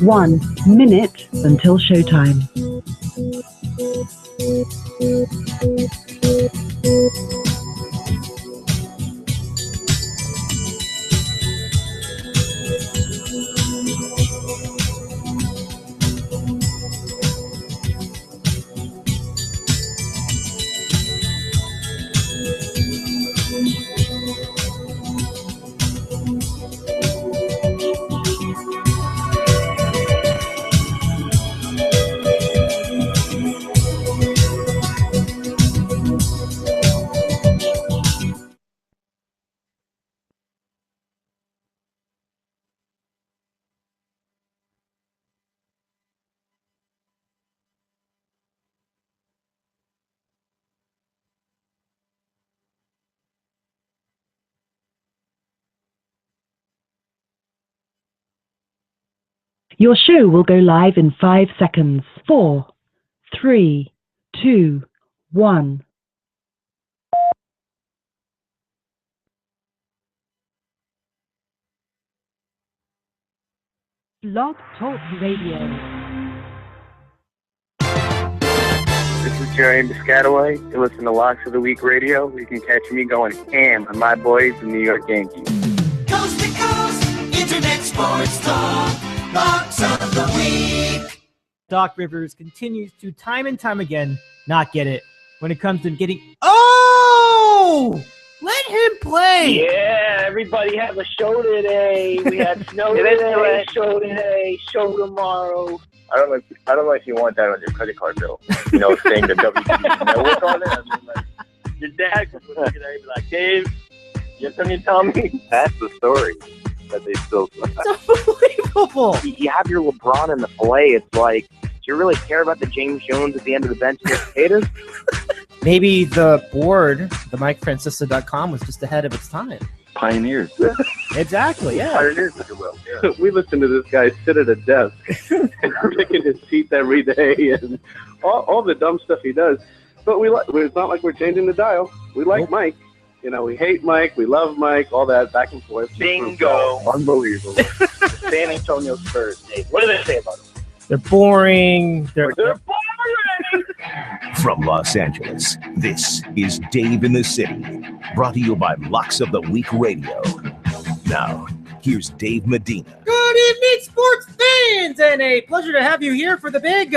1 minute until showtime. Your show will go live in 5 seconds. 4, 3, 2, 1. Blog Talk Radio. This is Jerry Piscataway. You listen to Locks of the Week Radio. You can catch me going ham on my boys, the New York Yankees. Coast to coast, internet sports talk. Locks of the Week. Doc Rivers continues to time and time again not get it when it comes to getting. Oh! Let him play! Yeah, everybody have a show today. We had snow today, show today, show tomorrow. I don't know if you want that on your credit card bill. You know, saying the WTF network on it. I mean, like, your dad could look at it and be like, Dave, you have something to tell me? That's the story that they still. It's unbelievable. You have your LeBron in the play. It's like, do you really care about the James Jones at the end of the bench against potatoes? Maybe the board, the MikeFrancisco.com, was just ahead of its time. Pioneers. Exactly, yeah. Pioneers, if you will. Yeah. We listen to this guy sit at a desk and picking his teeth every day and all the dumb stuff he does. But it's not like we're changing the dial. We like Mike. You know, we hate Mike. We love Mike. All that back and forth. Bingo. Unbelievable. San Antonio Spurs, Dave. What do they say about them? They're boring. They're boring. From Los Angeles, this is Dave in the City, brought to you by Locks of the Week Radio. Now, here's Dave Medina. Good evening, sports fans, and a pleasure to have you here for the big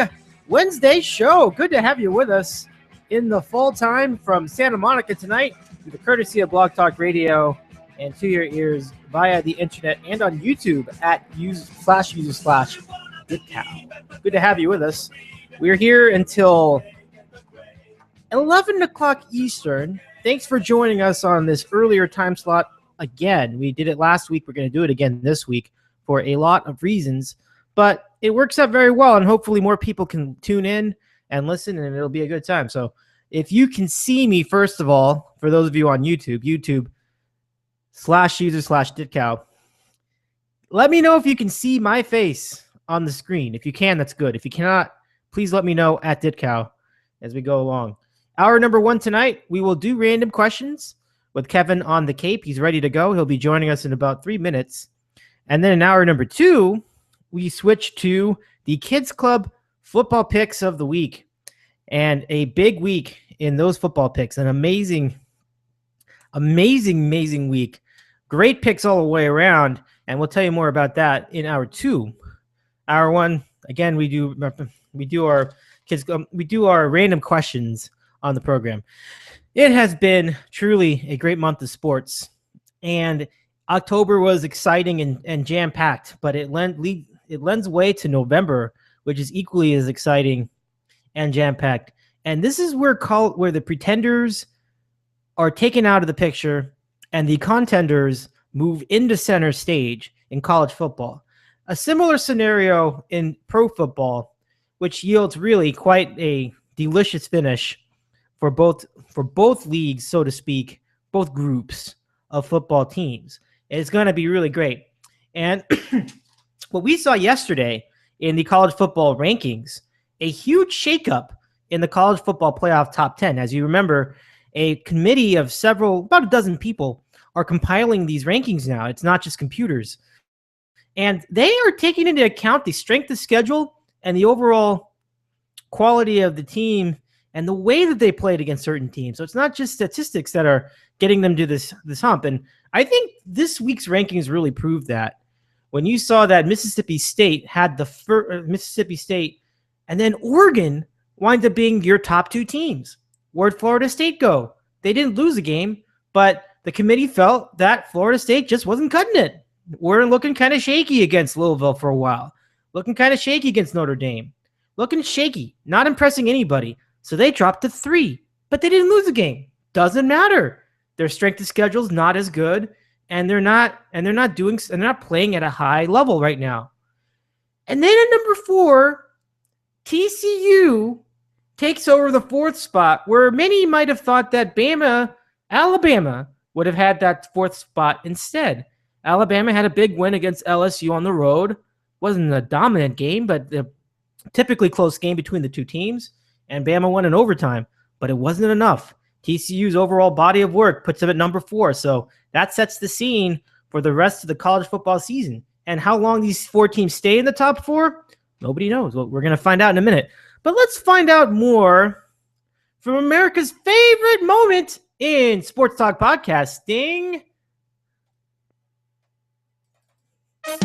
Wednesday show. Good to have you with us in the fall time from Santa Monica tonight, with the courtesy of Blog Talk Radio and to your ears via the internet and on YouTube at /user/DitCow. Good to have you with us. We're here until 11 o'clock Eastern. Thanks for joining us on this earlier time slot again. We did it last week. We're going to do it again this week for a lot of reasons, but it works out very well, and hopefully more people can tune in and listen, and it'll be a good time. So if you can see me, first of all, for those of you on YouTube, /user/DitCow, let me know if you can see my face on the screen. If you can, that's good. If you cannot, please let me know at DitCow as we go along. Hour number 1 tonight, we will do random questions with Kevin on the Cape. He's ready to go. He'll be joining us in about 3 minutes. And then in hour number 2, we switch to the Kids Club football picks of the week. And a big week in those football picks. An amazing week. Great picks all the way around. And we'll tell you more about that in hour 2. Hour 1, again, we do our random questions on the program. It has been truly a great month of sports, and October was exciting and jam-packed, but it lends way to November, which is equally as exciting and jam-packed. And this is where the pretenders are taken out of the picture and the contenders move into center stage in college football. A similar scenario in pro football, which yields really quite a delicious finish for both leagues, so to speak, both groups of football teams. It's going to be really great. And what we saw yesterday in the college football rankings, a huge shakeup in the college football playoff top 10. As you remember, a committee of about a dozen people are compiling these rankings now. It's not just computers. And they are taking into account the strength of schedule and the overall quality of the team and the way that they played against certain teams. So it's not just statistics that are getting them to this hump. And I think this week's rankings really proved that. When you saw that Mississippi State had the Mississippi State, and then Oregon winds up being your top two teams. Where'd Florida State go? They didn't lose a game, but the committee felt that Florida State just wasn't cutting it. We're looking kind of shaky against Louisville for a while. Looking kind of shaky against Notre Dame. Looking shaky, not impressing anybody. So they dropped to 3, but they didn't lose a game. Doesn't matter. Their strength of schedule is not as good, and they're not playing at a high level right now. And then at number 4, TCU takes over the 4th spot, where many might have thought that Alabama would have had that 4th spot instead. Alabama had a big win against LSU on the road. Wasn't a dominant game, but a typically close game between the two teams. And Bama won in overtime, but it wasn't enough. TCU's overall body of work puts them at number 4. So that sets the scene for the rest of the college football season. And how long these 4 teams stay in the top 4, nobody knows. Well, we're going to find out in a minute. But let's find out more from America's favorite moment in sports talk podcasting. To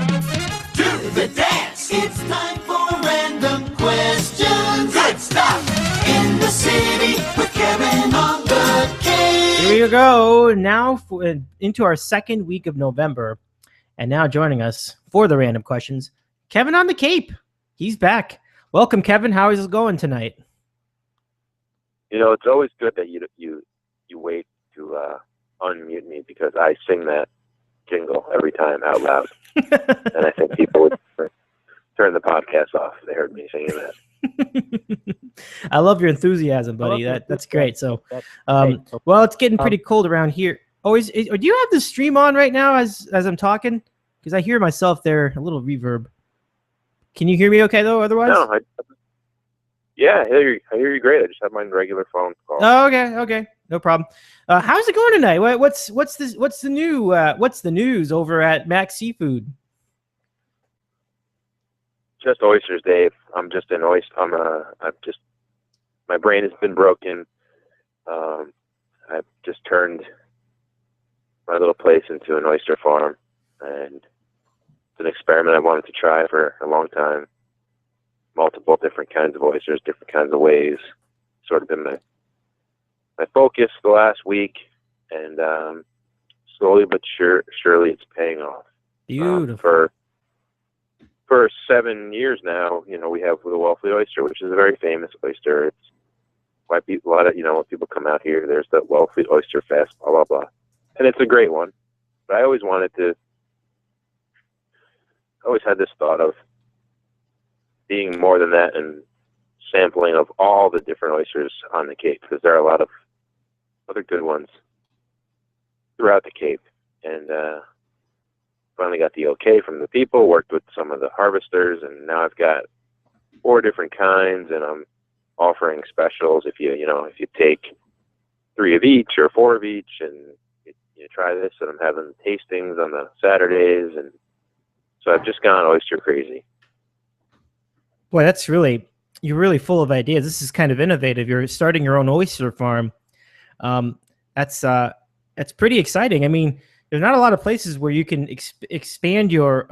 the dance. It's time for random questions. Good stuff. In the city with Kevin on the Cape. Here we go. Now into our second week of November. And now joining us for the random questions, Kevin on the Cape. He's back. Welcome, Kevin. How is it going tonight? You know, it's always good that you wait to unmute me because I sing that jingle every time out loud. And I think people would turn the podcast off if they heard me singing that. I love your enthusiasm, buddy. That's great. So, well, it's getting pretty cold around here. Do you have the stream on right now as I'm talking? Because I hear myself there, a little reverb. Can you hear me okay, though, otherwise? No, I hear you great. I just have my regular phone call. Oh, okay. No problem. How's it going tonight? What's the news over at Max Seafood? Just oysters, Dave. I'm just an oyster. My brain has been broken. I've just turned my little place into an oyster farm, and it's an experiment I wanted to try for a long time. Multiple different kinds of oysters, different kinds of ways. Sort of been my focus the last week, and slowly but surely it's paying off. Beautiful. For 7 years now, you know, we have the Wellfleet oyster, which is a very famous oyster. It's why when people come out here, there's the Wellfleet Oyster Fest, blah, blah, blah. And it's a great one. But I always had this thought of being more than that and sampling of all the different oysters on the Cape, because there are a lot of other good ones throughout the Cape. And finally got the okay from the people, worked with some of the harvesters, and now I've got 4 different kinds, and I'm offering specials if you take 3 of each or 4 of each, and you try this, and I'm having tastings on the Saturdays, and so I've just gone oyster crazy. Boy, you're really full of ideas. This is kind of innovative. You're starting your own oyster farm. That's pretty exciting. I mean, there's not a lot of places where you can expand your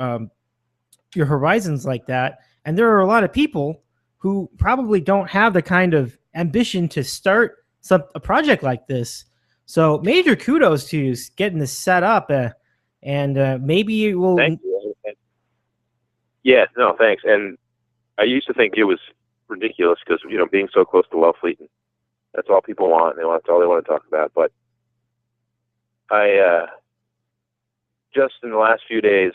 horizons like that, and there are a lot of people who probably don't have the kind of ambition to start a project like this. So, major kudos to you getting this set up, and maybe it will. Thank you. Yeah, no, thanks. And I used to think it was ridiculous because being so close to Wellfleet, that's all people want. That's all they want to talk about. But I just in the last few days,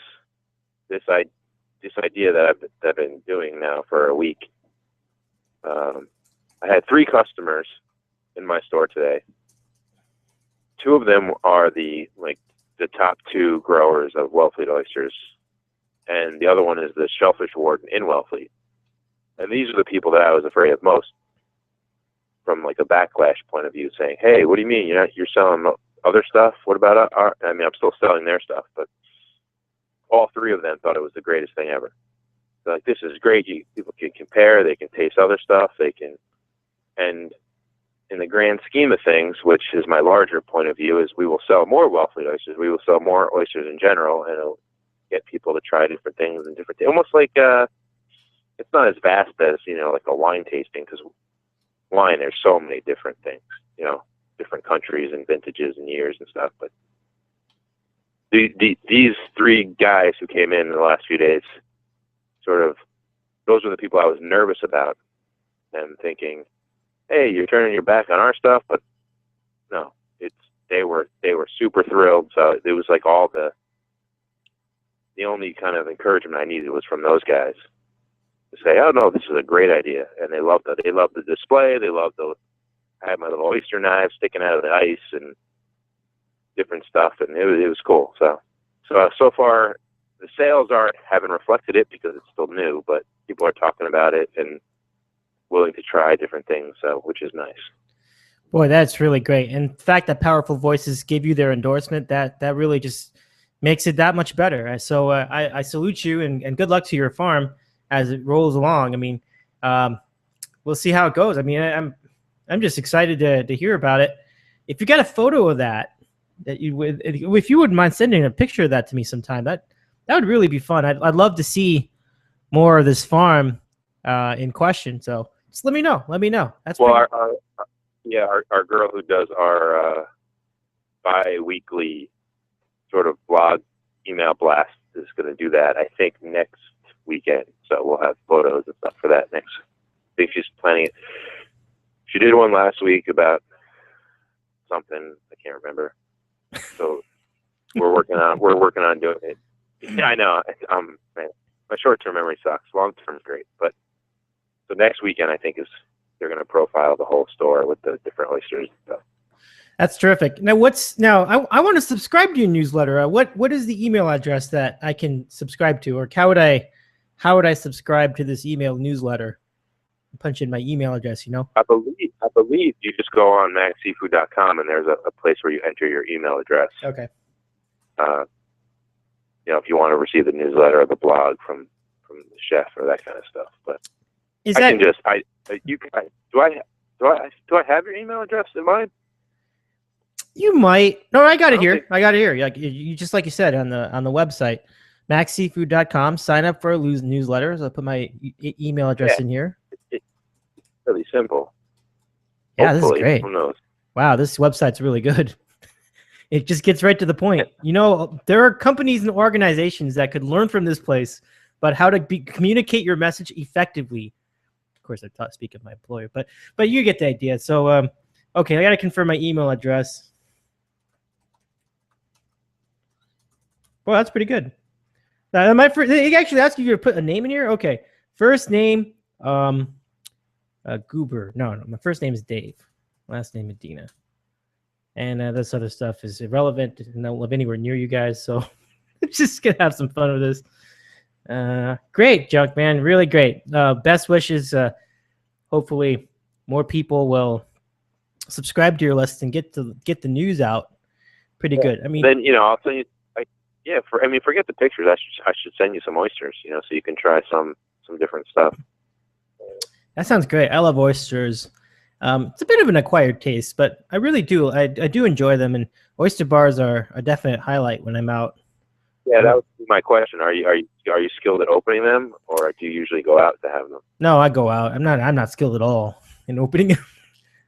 this idea that I've been doing now for a week. I had 3 customers in my store today. 2 of them are the top 2 growers of Wellfleet oysters, and the other one is the shellfish warden in Wellfleet. And these are the people that I was afraid of most, from a backlash point of view, saying, "Hey, what do you mean you're selling other stuff? What about our?" I mean, I'm still selling their stuff, but all three of them thought it was the greatest thing ever. They're like, this is great. People can compare. They can taste other stuff. And in the grand scheme of things, which is my larger point of view, is we will sell more Wellfleet oysters. We will sell more oysters in general, and it'll get people to try different things and different things. Almost like it's not as vast as, like a wine tasting, because wine, there's so many different things, different countries and vintages and years and stuff. But these three guys who came in the last few days, those were the people I was nervous about, and thinking, hey, you're turning your back on our stuff. But no, they were super thrilled. So it was like the only kind of encouragement I needed was from those guys to say, oh no, this is a great idea. And they loved it. They loved the display. They loved I had my little oyster knives sticking out of the ice and different stuff. And it was cool. So far the sales haven't reflected it because it's still new, but people are talking about it and willing to try different things. So, which is nice. Boy, that's really great. And the fact that Powerful Voices give you their endorsement, that really just makes it that much better. So I salute you and good luck to your farm as it rolls along. I mean, we'll see how it goes. I mean, I'm just excited to hear about it. If you got a photo of that if you wouldn't mind sending a picture of that to me sometime, that would really be fun. I'd love to see more of this farm in question. So just let me know. That's well, our girl who does our bi-weekly sort of blog email blast is going to do that, I think, next weekend. So we'll have photos and stuff for that next. I think she's planning it. She did one last week about something I can't remember. So we're working on doing it. Yeah, I know. Man, my short-term memory sucks. Long-term is great. But so next weekend, I think, they're going to profile the whole store with the different oysters and stuff. That's terrific. Now, I want to subscribe to your newsletter. What is the email address that I can subscribe to, or how would I subscribe to this email newsletter? Punch in my email address, I believe you just go on maxseafood.com and there's a place where you enter your email address. Okay. If you want to receive the newsletter or the blog from the chef or that kind of stuff. But do I have your email address in mind? You might. No, I got it here. Like you just like you said on the website, maxseafood.com. Sign up for newsletters. I'll put my email address in here. It's really simple. Yeah, Hopefully, this is great. Who knows? Wow, this website's really good. It just gets right to the point. There are companies and organizations that could learn from this place about how to communicate your message effectively. Of course, I speak of my employer, but you get the idea. So, okay, I got to confirm my email address. Well, that's pretty good. Now, they actually ask you to put a name in here. Okay, first name, Goober. No, my first name is Dave. Last name Medina. And this other stuff is irrelevant and I don't live anywhere near you guys, so just gonna have some fun with this. Great, Junk Man, really great. Best wishes. Hopefully, more people will subscribe to your list and get the news out. Pretty good. I mean, then I'll send you. Forget the pictures. I should send you some oysters. So you can try some different stuff. That sounds great. I love oysters. It's a bit of an acquired taste, but I really do. I do enjoy them, and oyster bars are a definite highlight when I'm out. Yeah, that was my question. Are you skilled at opening them, or do you usually go out to have them? No, I go out. I'm not skilled at all in opening.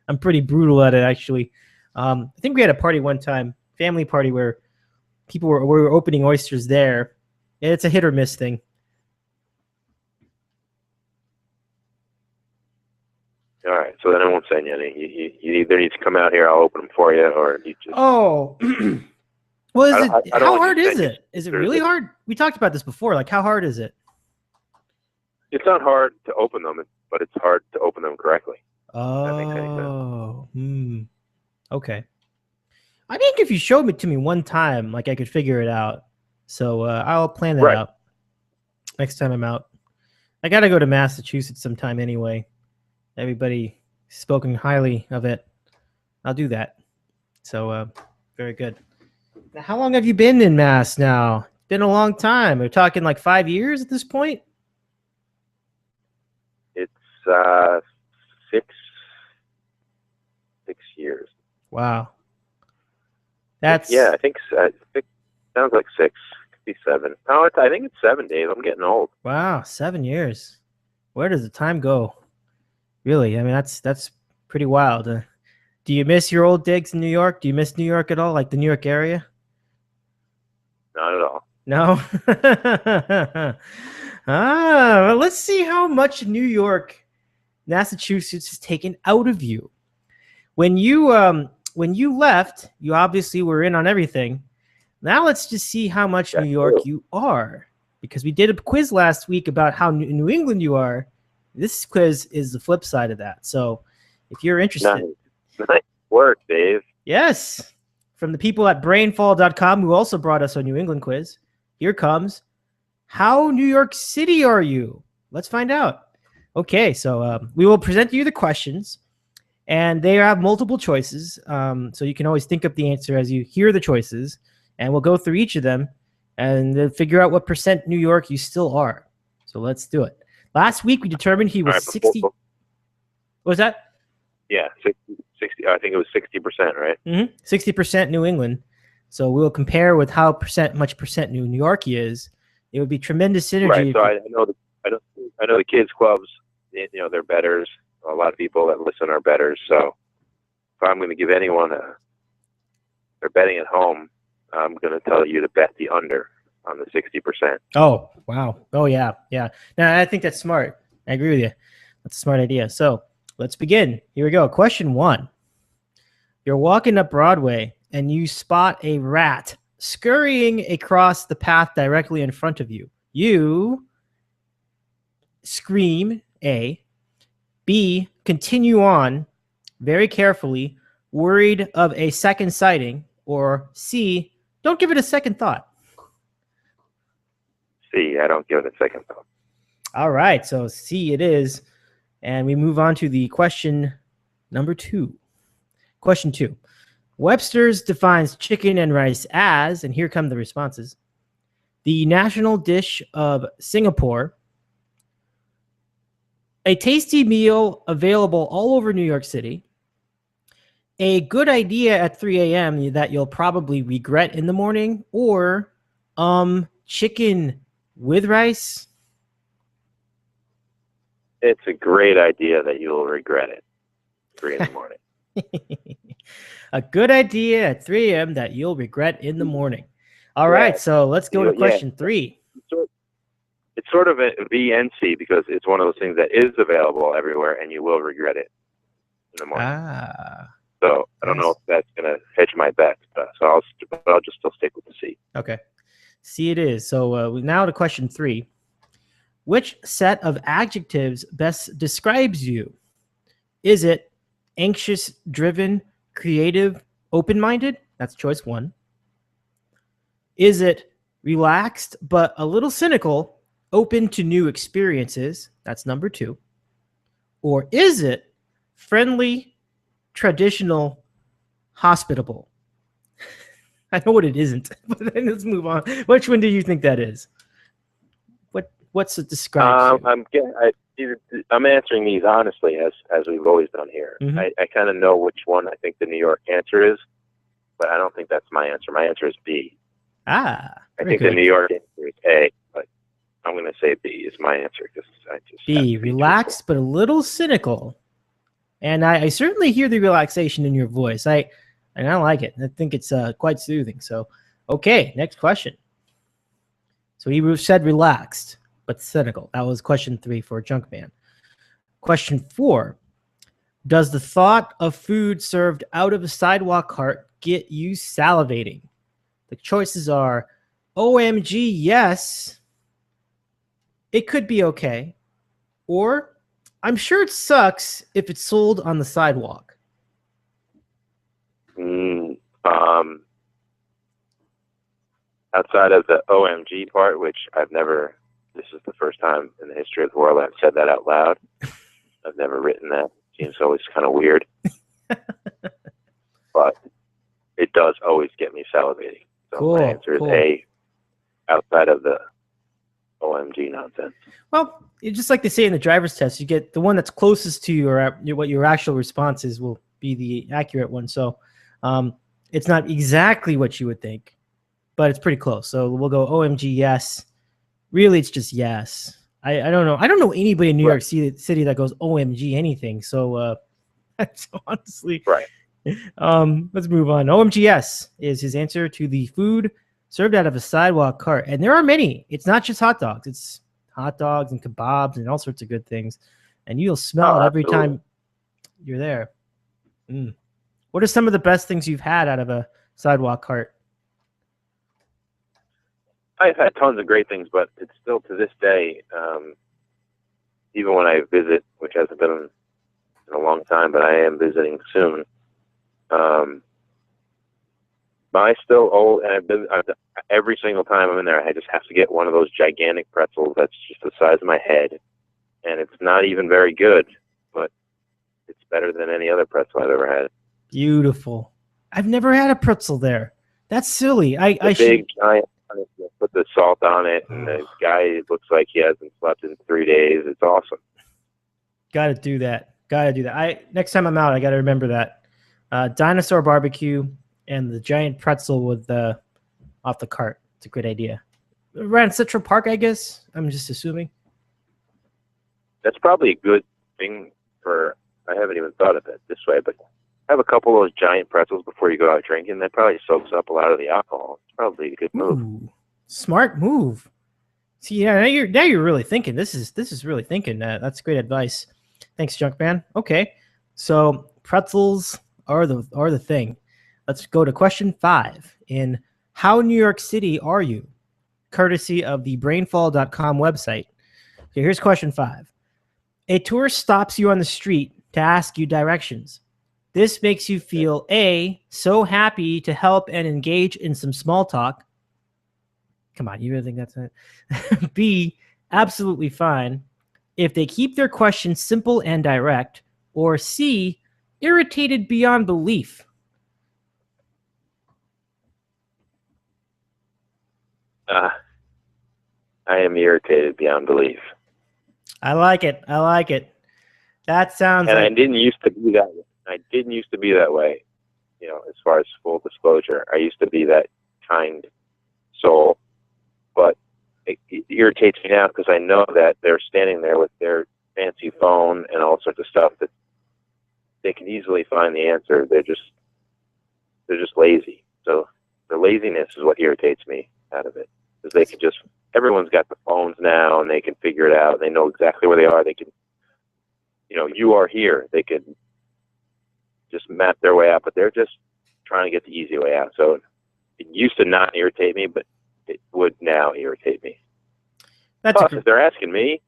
I'm pretty brutal at it, actually. I think we had a party one time, family party, where people were opening oysters there. It's a hit or miss thing. All right, so then I won't send you any. You either need to come out here, I'll open them for you, or you just. Oh, well, how hard is it? Is it really hard? We talked about this before. Like, how hard is it? It's not hard to open them, but it's hard to open them correctly. Oh, that makes any sense. Okay. I think if you showed it to me one time, like I could figure it out. So I'll plan that out next time I'm out. I got to go to Massachusetts sometime anyway. Everybody spoken highly of it. I'll do that. So very good. Now, how long have you been in Mass now? been a long time. We're talking like 5 years at this point. It's 6 years. Wow. That's I think sounds like 6. Could be 7. No, I think it's 7 days. I'm getting old. wow. 7 years. Where does the time go? Really? I mean, that's pretty wild. Do you miss your old digs in New York? Do you miss New York at all? Like the New York area? Not at all. No. Well, let's see how much New York, Massachusetts has taken out of you. When you left, you obviously were in on everything. Now let's just see how much New York you are, because we did a quiz last week about how New England you are. This quiz is the flip side of that. So if you're interested. Nice work, Dave. Yes. From the people at brainfall.com who also brought us a New England quiz. Here comes, how New York City are you? Let's find out. Okay, so we will present you the questions, and they have multiple choices. So you can always think up the answer as you hear the choices, and we'll go through each of them and then figure out what percent New York you still are. So let's do it. Last week we determined he was 60. What was that? Yeah, 60. I think it was 60%, right? 60% New England. So we'll compare with how much percent New York he is. It would be tremendous synergy. Right. So I know the kids clubs. They're bettors. A lot of people that listen are bettors. So if I'm going to give anyone they're betting at home, I'm going to tell you to bet the under on the 60%. Oh, wow. Oh, yeah. Yeah. Now, I think that's smart. I agree with you. That's a smart idea. So let's begin. Here we go. Question 1. You're walking up Broadway and you spot a rat scurrying across the path directly in front of you. You scream, A. B, continue on very carefully, worried of a second sighting. Or C, don't give it a second thought. C, I don't give it a second thought. All right, so C it is. And we move on to the question number 2. Question 2. Webster's defines chicken and rice as, and here come the responses, the national dish of Singapore, a tasty meal available all over New York City, a good idea at 3 a.m. that you'll probably regret in the morning, or chicken with rice. It's a great idea that you'll regret it. 3 in the morning. A good idea at 3 a.m. that you'll regret in the morning. All right, so let's go to question 3. It's sort of a B and C because it's one of those things that is available everywhere and you will regret it in the morning. So I don't know if that's going to hedge my bet. So I'll just still stick with the C. Okay. C it is. So now to question 3. Which set of adjectives best describes you? Is it anxious, driven, creative, open-minded? That's choice 1. Is it relaxed but a little cynical, open to new experiences? That's number 2. Or is it friendly, traditional, hospitable? I know what it isn't, but then let's move on. Which one do you think that is? What's it describes? I'm answering these honestly, as we've always done here. Mm-hmm. I kind of know which one I think the New York answer is, but I don't think that's my answer. My answer is B. I think the New York answer is A, but I'm going to say B is my answer because I just B, relaxed but a little cynical. And I certainly hear the relaxation in your voice. I like it. I think it's quite soothing. So, okay, next question. So he said relaxed but cynical. That was question 3 for Junkman. Question 4. Does the thought of food served out of a sidewalk cart get you salivating? The choices are OMG, yes. It could be okay. Or I'm sure it sucks if it's sold on the sidewalk. Outside of the OMG part, which this is the first time in the history of the world I've said that out loud. I've never written that. Seems always kind of weird. But it does always get me salivating. So my answer is A. outside of the OMG nonsense. Well, it's just like they say in the driver's test, you get the one that's closest to what your actual response is will be the accurate one. So it's not exactly what you would think, but it's pretty close. So we'll go OMG yes. Really, it's just yes. I don't know. I don't know anybody in New York City that goes OMG anything. So honestly, right. Let's move on. OMG yes is his answer to the food served out of a sidewalk cart. And there are many. It's not just hot dogs. It's hot dogs and kebabs and all sorts of good things. And you'll smell it every time you're there. What are some of the best things you've had out of a sidewalk cart? I've had tons of great things, but it's still to this day, even when I visit, which hasn't been in a long time, but I am visiting soon. But I still owe, and every single time I'm in there, I just have to get one of those gigantic pretzels that's just the size of my head, and it's not even very good, but it's better than any other pretzel I've ever had. Beautiful. I've never had a pretzel there. That's silly. Big giant. Put the salt on it, and the guy looks like he hasn't slept in 3 days. It's awesome. Got to do that. Next time I'm out, I got to remember that. Dinosaur barbecue and the giant pretzel with off the cart. It's a good idea. Around Central Park, I guess. I'm just assuming. That's probably a good thing I haven't even thought of it this way, but have a couple of those giant pretzels before you go out drinking. That probably soaks up a lot of the alcohol. It's probably a good move. Ooh, smart move. See, yeah, now you're really thinking. This is really thinking. That's great advice. Thanks, Junkman. Okay, so pretzels are the thing. Let's go to question 5. In how New York City are you? Courtesy of the brainfall.com website. Okay, here's question 5. A tourist stops you on the street to ask you directions. This makes you feel A, so happy to help and engage in some small talk. Come on, you really think that's it? B, absolutely fine if they keep their questions simple and direct. Or C, irritated beyond belief. I am irritated beyond belief. I like it. That sounds and like... I didn't used to be that way. I didn't used to be that way, as far as full disclosure. I used to be that kind soul, but it irritates me now because I know that they're standing there with their fancy phone and all sorts of stuff that they can easily find the answer. They're just lazy. So the laziness is what irritates me out of it, because they can everyone's got the phones now and they can figure it out. They know exactly where they are. They can, you are here. They can just map their way out, but they're just trying to get the easy way out. So it used to not irritate me, but it would now irritate me. Plus, if they're asking me,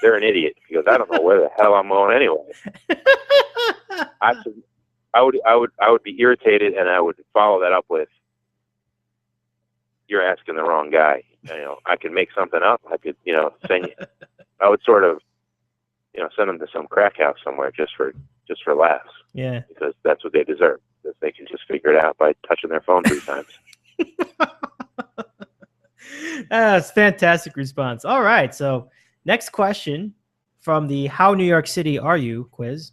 they're an idiot, because I don't know where the hell I'm going anyway. I would be irritated, and I would follow that up with, "You're asking the wrong guy." I could make something up. I could, send you. I would sort of, send them to some crack house somewhere just for laughs. Yeah. Because that's what they deserve. Because they can just figure it out by touching their phone 3 times. That's a fantastic response. All right. So next question from the How New York City Are You quiz.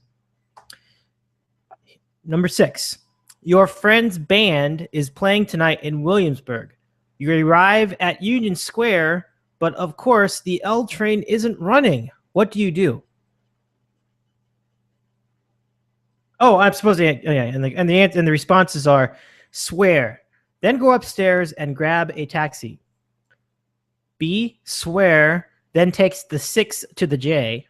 Number 6. Your friend's band is playing tonight in Williamsburg. You arrive at Union Square, but of course the L train isn't running. What do you do? Oh, I'm supposed to. Yeah, and the responses are: swear, then go upstairs and grab a taxi. B, swear, then takes the 6 to the J.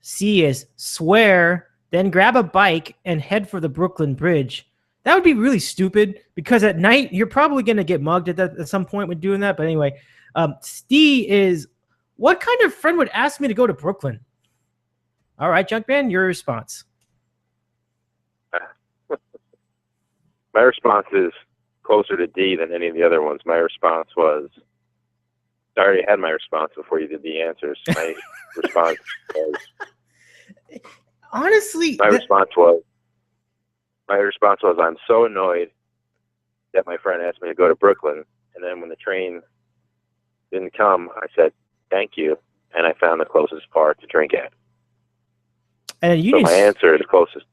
C is swear, then grab a bike and head for the Brooklyn Bridge. That would be really stupid, because at night you're probably going to get mugged at some point when doing that. But anyway, D is, what kind of friend would ask me to go to Brooklyn? All right, Junkman, your response. My response is closer to D than any of the other ones. My response was, I already had my response before you did the answers. My response was, honestly, my response was, I'm so annoyed that my friend asked me to go to Brooklyn, And then when the train didn't come, I said, thank you. And I found the closest bar to drink at. And so my answer is closest.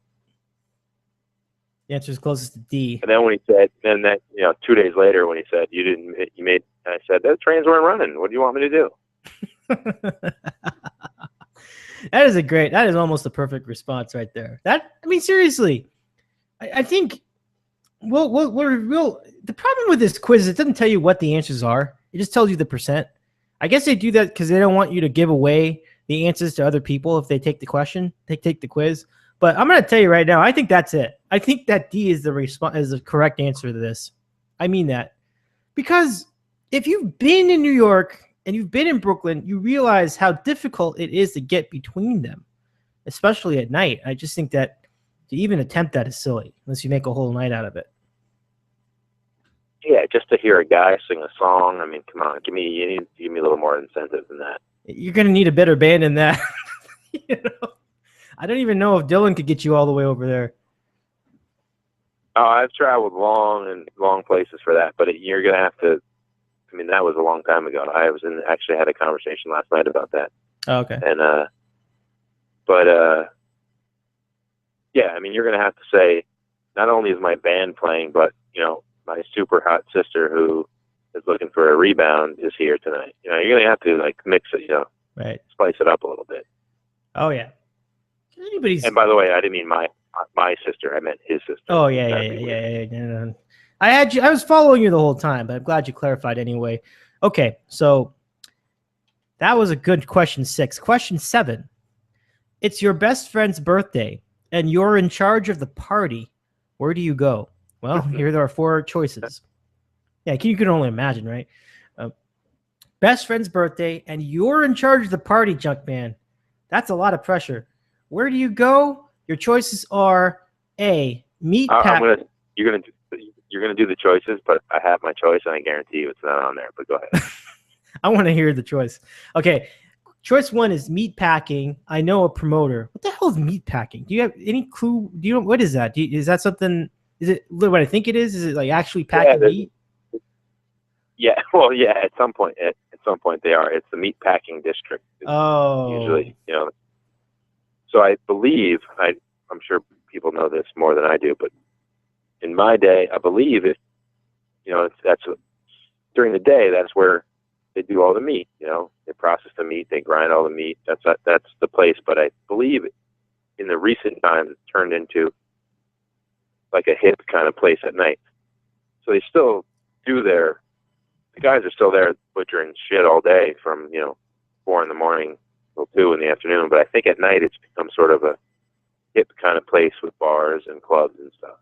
The answer is closest to D. And then when he said, 2 days later when he said, I said, the trains weren't running. What do you want me to do? That is almost a perfect response right there. Seriously, I think the problem with this quiz is it doesn't tell you what the answers are. It just tells you the percent. I guess they do that because they don't want you to give away the answers to other people if they take the quiz. But I'm going to tell you right now, I think that's it. I think that D is the correct answer to this. I mean that. Because if you've been in New York and you've been in Brooklyn, you realize how difficult it is to get between them, especially at night. I just think that to even attempt that is silly unless you make a whole night out of it. Yeah, just to hear a guy sing a song. I mean, come on, you need to give me a little more incentive than that. You're going to need a better band than that. I don't even know if Dylan could get you all the way over there. Oh, I've traveled long places for that, but you're going to have to. I mean, that was a long time ago. I actually had a conversation last night about that. Oh, okay. And yeah, I mean, you're going to have to say, not only is my band playing, but my super hot sister who is looking for a rebound is here tonight. You're going to have to mix it, right? Spice it up a little bit. Oh yeah. And by the way, I didn't mean my sister. I meant his sister. Oh yeah. No. I was following you the whole time, but I'm glad you clarified anyway. Okay, so that was a good question 6. Question 7. It's your best friend's birthday, and you're in charge of the party. Where do you go? Well, here there are 4 choices. Yeah, you can only imagine, right? Best friend's birthday, and you're in charge of the party, Junkman. That's a lot of pressure. Where do you go? Your choices are A, meet Pat. You're gonna do the choices, but I have my choice, and I guarantee you it's not on there. But go ahead. I want to hear the choice. Okay, choice 1 is meat packing. I know a promoter. What the hell is meat packing? Do you have any clue? Do you know what is that? Is that something? Is it what I think it is? Is it like actually packing meat? Yeah. Well, yeah. At some point they are. It's the meat packing district. Oh. Usually, So I believe I'm sure people know this more than I do, but in my day, I believe during the day. That's where they do all the meat. They process the meat, they grind all the meat. That's the place. But I believe in the recent times, it's turned into like a hip kind of place at night. So they still do the guys are still there butchering shit all day from 4 in the morning till 2 in the afternoon. But I think at night it's become sort of a hip kind of place with bars and clubs and stuff.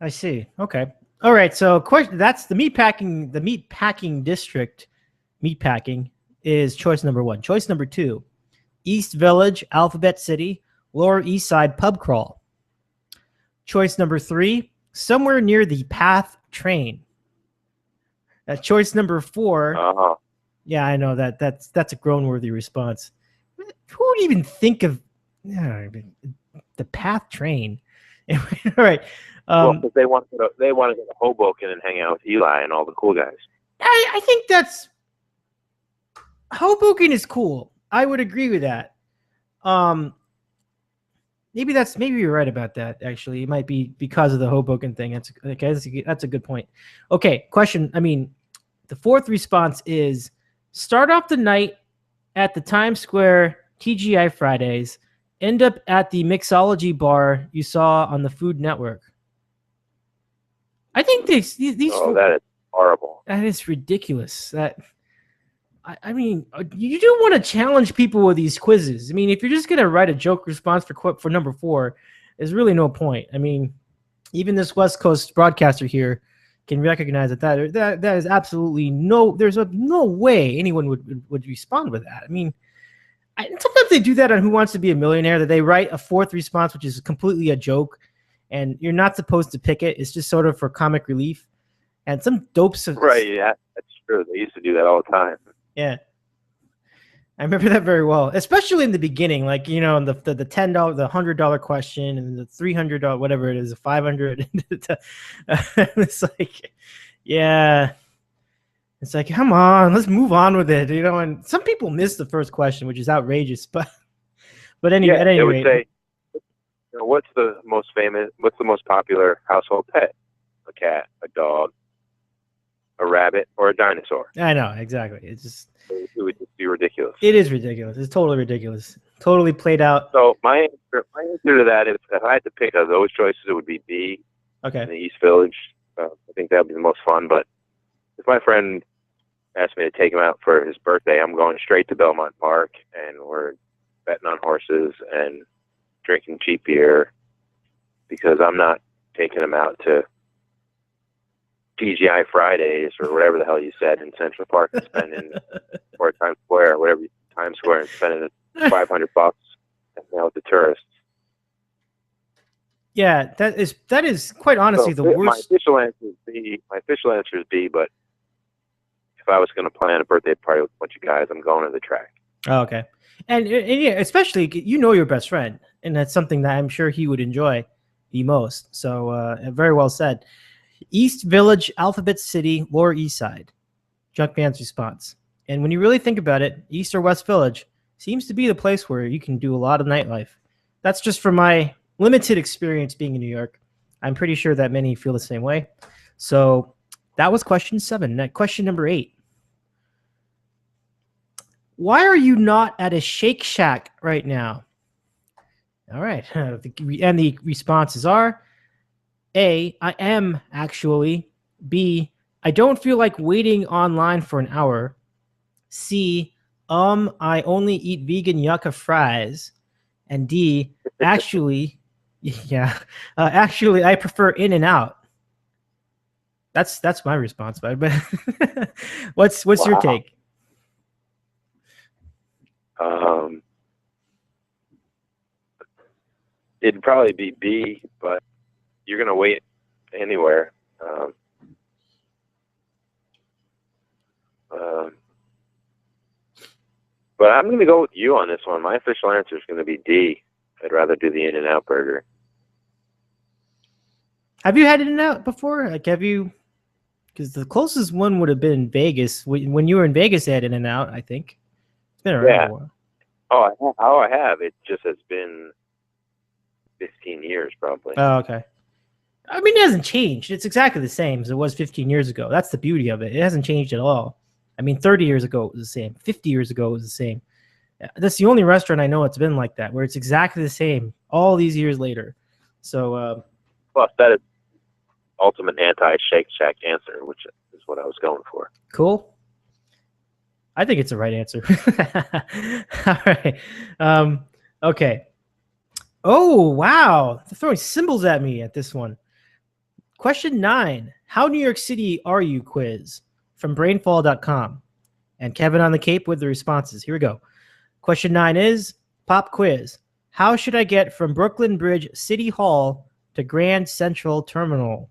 I see. Okay. All right. So that's the meat packing district. Meat packing is choice number 1. Choice number 2, East Village, Alphabet City, Lower East Side pub crawl. Choice number 3, somewhere near the PATH train. Choice number 4. Uh-huh. Yeah, I know that's a groan-worthy response. Who would even think of the PATH train? All right. Because they want to go to Hoboken and hang out with Eli and all the cool guys. I think Hoboken is cool. I would agree with that. Maybe you're right about that. Actually, it might be because of the Hoboken thing. That's a good point. Okay, question. The 4th response is start off the night at the Times Square TGI Fridays, end up at the mixology bar you saw on the Food Network. I think these. That is horrible. That is ridiculous. You do want to challenge people with these quizzes. If you're just gonna write a joke response for number 4, there's really no point. Even this West Coast broadcaster here can recognize that is absolutely there's no way anyone would respond with that. Sometimes they do that on Who Wants to Be a Millionaire, that they write a 4th response, which is completely a joke, and you're not supposed to pick it. It's just sort of for comic relief. And some dopes. Right, yeah, that's true. They used to do that all the time. Yeah. I remember that very well, especially in the beginning, the $10, the $100 question and the $300, whatever it is, the $500. It's Yeah. It's like, come on, let's move on with it, you know. And some people miss the first question, which is outrageous. But anyway, Yeah, at any they would rate, say, what's the most popular household pet? A cat, a dog, a rabbit, or a dinosaur? I know exactly. It's just, It would just be ridiculous. it is ridiculous. It's totally ridiculous. Totally played out. So my answer to that is, if I had to pick of those choices, it would be B in Okay. the East Village. I think that would be the most fun. But if my friend asked me to take him out for his birthday, I'm going straight to Belmont Park, and we're betting on horses and drinking cheap beer, because I'm not taking him out to TGI Fridays or whatever the hell you said in Central Park and spending, or Times Square, whatever, Times Square, and spending $500 hanging out with the tourists. Yeah, that is quite honestly the My worst. official answer is B. My official answer is B. But if I was going to plan a birthday party with a bunch of guys, I'm going to the track. Oh, okay. And yeah, especially, you know, your best friend, and that's something that I'm sure he would enjoy the most. So very well said. East Village, Alphabet City, Lower East Side. Junk Man's response. And when you really think about it, East or West Village seems to be the place where you can do a lot of nightlife. That's just from my limited experience being in New York. I'm pretty sure that many feel the same way. So that was question 7. Now, question number 8. Why are you not at a Shake Shack right now? All right. And the responses are: A, I am actually. B, I don't feel like waiting online for an hour. C, I only eat vegan yucca fries. And D, actually, actually, I prefer In-N-Out. That's my response, but what's your take? It'd probably be B, but you're gonna wait anywhere. But I'm gonna go with you on this one. My official answer is gonna be D. I'd rather do the In-N-Out burger. Have you had In-N-Out before? Like, have you? Because the closest one would have been Vegas. When you were in Vegas, they had In-N-Out, I think. It's been around a while. I have. It just has been 15 years, probably. Oh, okay. I mean, it hasn't changed. It's exactly the same as it was 15 years ago. That's the beauty of it. It hasn't changed at all. I mean, 30 years ago, it was the same. 50 years ago, it was the same. That's the only restaurant I know it's been like that, where it's exactly the same all these years later. So, plus, that is ultimate anti-Shake Shack answer, which is what I was going for. Cool. I think it's the right answer. All right. Okay. Oh, wow. They're throwing symbols at me at this one. Question 9. How New York City are you quiz from brainfall.com. And Kevin on the Cape with the responses. Here we go. Question 9 is pop quiz. How should I get from Brooklyn Bridge City Hall to Grand Central Terminal?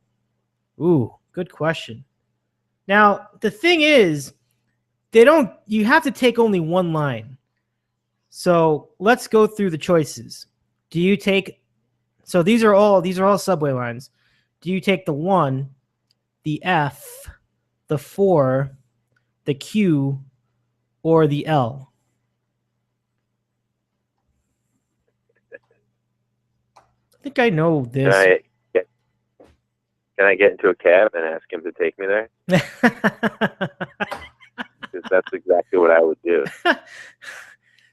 Ooh, good question. Now, the thing is, you have to take only one line. So let's go through the choices. So these are all subway lines. Do you take the 1, the F, the 4, the Q, or the L? I think I know this. Can I get into a cab and ask him to take me there? Because that's exactly what I would do.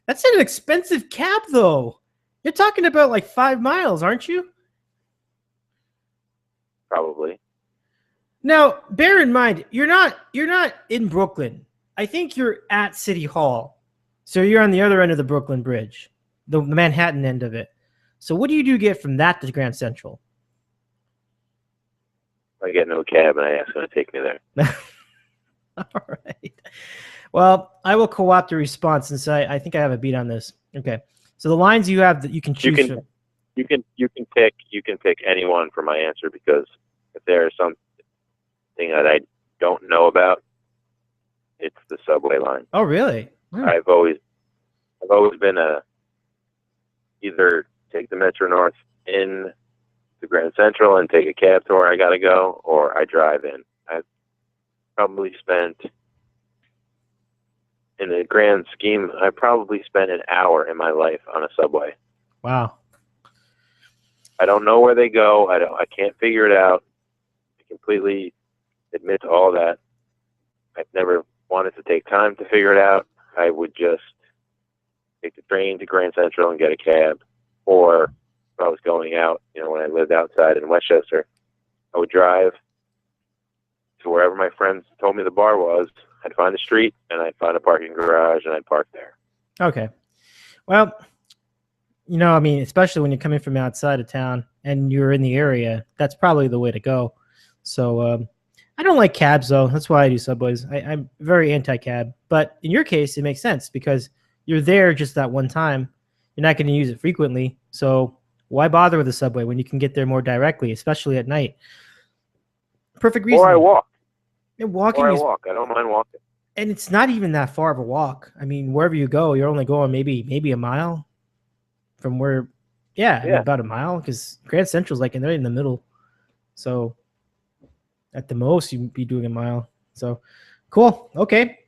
That's an expensive cab, though. You're talking about like 5 miles, aren't you? Probably. Now, bear in mind, you're not in Brooklyn. I think you're at City Hall. So you're on the other end of the Brooklyn Bridge, the Manhattan end of it. So what do you get from that to Grand Central? I get into a cab and I ask him to take me there. All right. Well, I will co-opt the response and say I think I have a beat on this. Okay. So the lines you have that you can choose from. You can pick anyone for my answer, because if there is something that I don't know about, it's the subway line. Oh, really? I've always been either take the Metro North in to Grand Central and take a cab to where I gotta go, or I drive in. probably spent, in the grand scheme, I probably spent an hour in my life on a subway. Wow. I don't know where they go. I can't figure it out. I completely admit to all that. I've never wanted to take time to figure it out. I would just take the train to Grand Central and get a cab. Or if I was going out, when I lived outside in Westchester, I would drive to wherever my friends told me the bar was. I'd find the street, and I'd find a parking garage, and I'd park there. Okay. Well, I mean, especially when you're coming from outside of town and you're in the area, that's probably the way to go. So I don't like cabs, though. That's why I do subways. I'm very anti-cab. But in your case, it makes sense because you're there just that one time. You're not going to use it frequently. So why bother with the subway when you can get there more directly, especially at night? Perfect reason. Or I walk. And walking I don't mind walking. And it's not even that far of a walk. I mean, wherever you go, you're only going maybe a mile from where. Yeah. I mean, about a mile because Grand Central's like right in the middle. So at the most, you'd be doing a mile. So cool. Okay.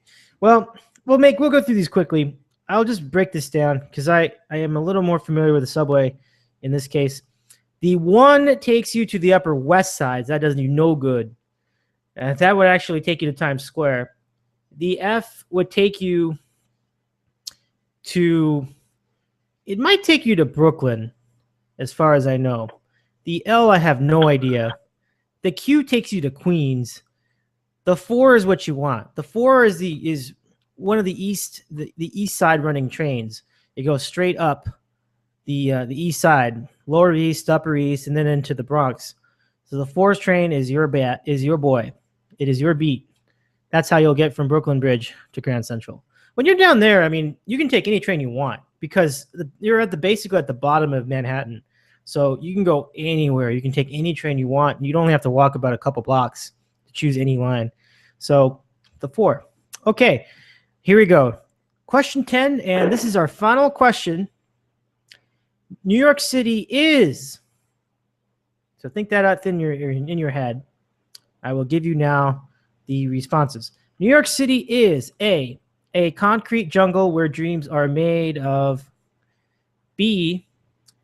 Well, we'll go through these quickly. I'll just break this down because I am a little more familiar with the subway in this case. The 1 takes you to the Upper West Side. That does you no good. That would actually take you to Times Square. The F would take you to, it might take you to Brooklyn, as far as I know. The L, I have no idea. The Q takes you to Queens. The 4 is what you want. The 4 is one of the east side running trains. It goes straight up the east side, lower east, upper east, and then into the Bronx. So the 4th train is your boy. It is your beat. That's how you'll get from Brooklyn Bridge to Grand Central. When you're down there, I mean, you can take any train you want because you're basically at the bottom of Manhattan. So you can go anywhere. You can take any train you want. You don't have to walk about a couple blocks to choose any line. So the 4. Okay, here we go. Question 10, and this is our final question. New York City is. So think that out in your head. I will give you now the responses. New York City is A, concrete jungle where dreams are made of. B,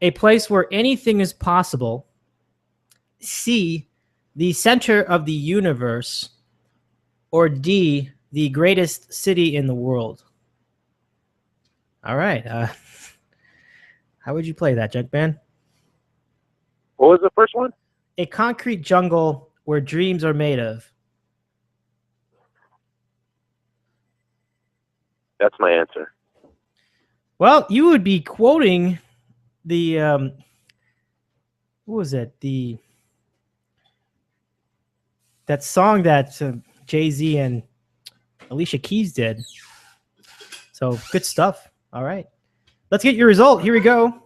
a place where anything is possible. C, the center of the universe. Or D, the greatest city in the world. All right. How would you play that, Junkman? What was the first one? A concrete jungle where dreams are made of. That's my answer. Well, you would be quoting the what was it? That song that Jay-Z and Alicia Keys did. So good stuff. All right. Let's get your result. Here we go.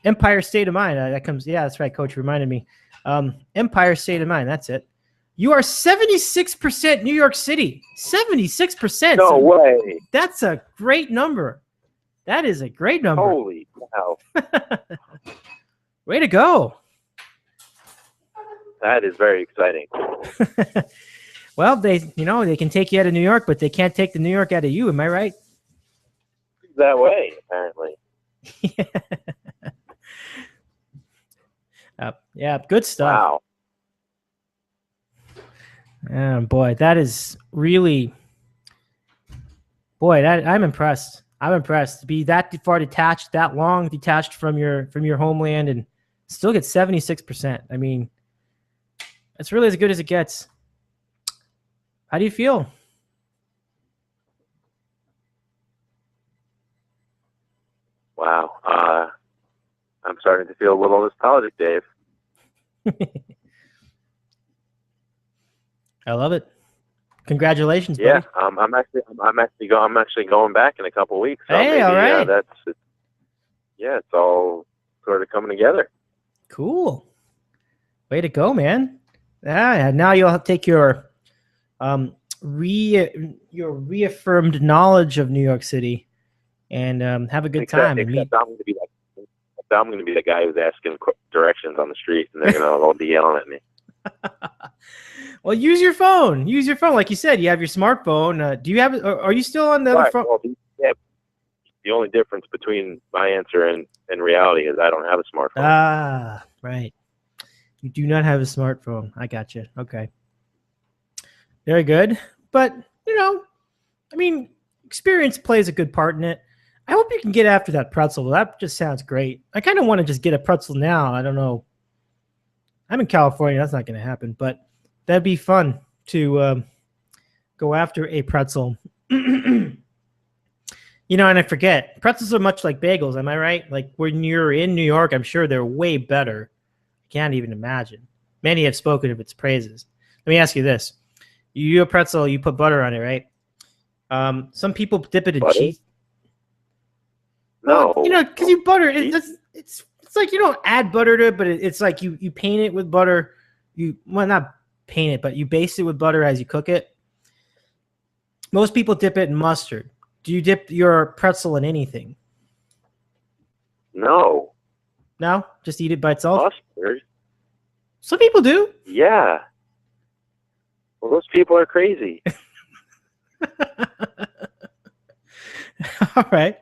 Empire State of Mind. That comes. Yeah, that's right. Coach reminded me. Empire State of Mind. That's it. You are 76% New York City. 76%. No way. That's a great number. That is a great number. Holy cow. Way to go. That is very exciting. Well, they can take you out of New York, but they can't take the New York out of you. Am I right? That way, apparently. Yeah, good stuff. Wow. Oh, boy, that is really. Boy, I'm impressed. I'm impressed to be that far detached, that long detached from your homeland, and still get 76%. I mean, it's really as good as it gets. How do you feel? Wow. I'm starting to feel a little nostalgic, Dave. I love it. Congratulations, buddy. Yeah, I'm actually going back in a couple of weeks. So hey, maybe, all right. It's all sort of coming together. Cool. Way to go, man. Yeah, now you'll take your reaffirmed knowledge of New York City and have a good time. Except I'm going to be the guy who's asking directions on the street, and they're going to all be yelling at me. Well, use your phone. Use your phone. Like you said, you have your smartphone. Do you have it? Are you still on the other phone? Well, yeah, the only difference between my answer and reality is I don't have a smartphone. Ah, right. You do not have a smartphone. I got you. Okay. Very good. But, I mean, experience plays a good part in it. I hope you can get after that pretzel. That just sounds great. I kind of want to just get a pretzel now. I don't know. I'm in California. That's not going to happen. But that'd be fun to go after a pretzel. And I forget, pretzels are much like bagels. Am I right? Like when you're in New York, I'm sure they're way better. I can't even imagine. Many have spoken of its praises. Let me ask you this. You do a pretzel, you put butter on it, right? Some people dip it in cheese. No. Because you butter it. It's like you don't add butter to it, but it's like you paint it with butter. Not paint it, but you baste it with butter as you cook it. Most people dip it in mustard. Do you dip your pretzel in anything? No. No? Just eat it by itself? Mustard? Some people do. Yeah. Well, those people are crazy. All right.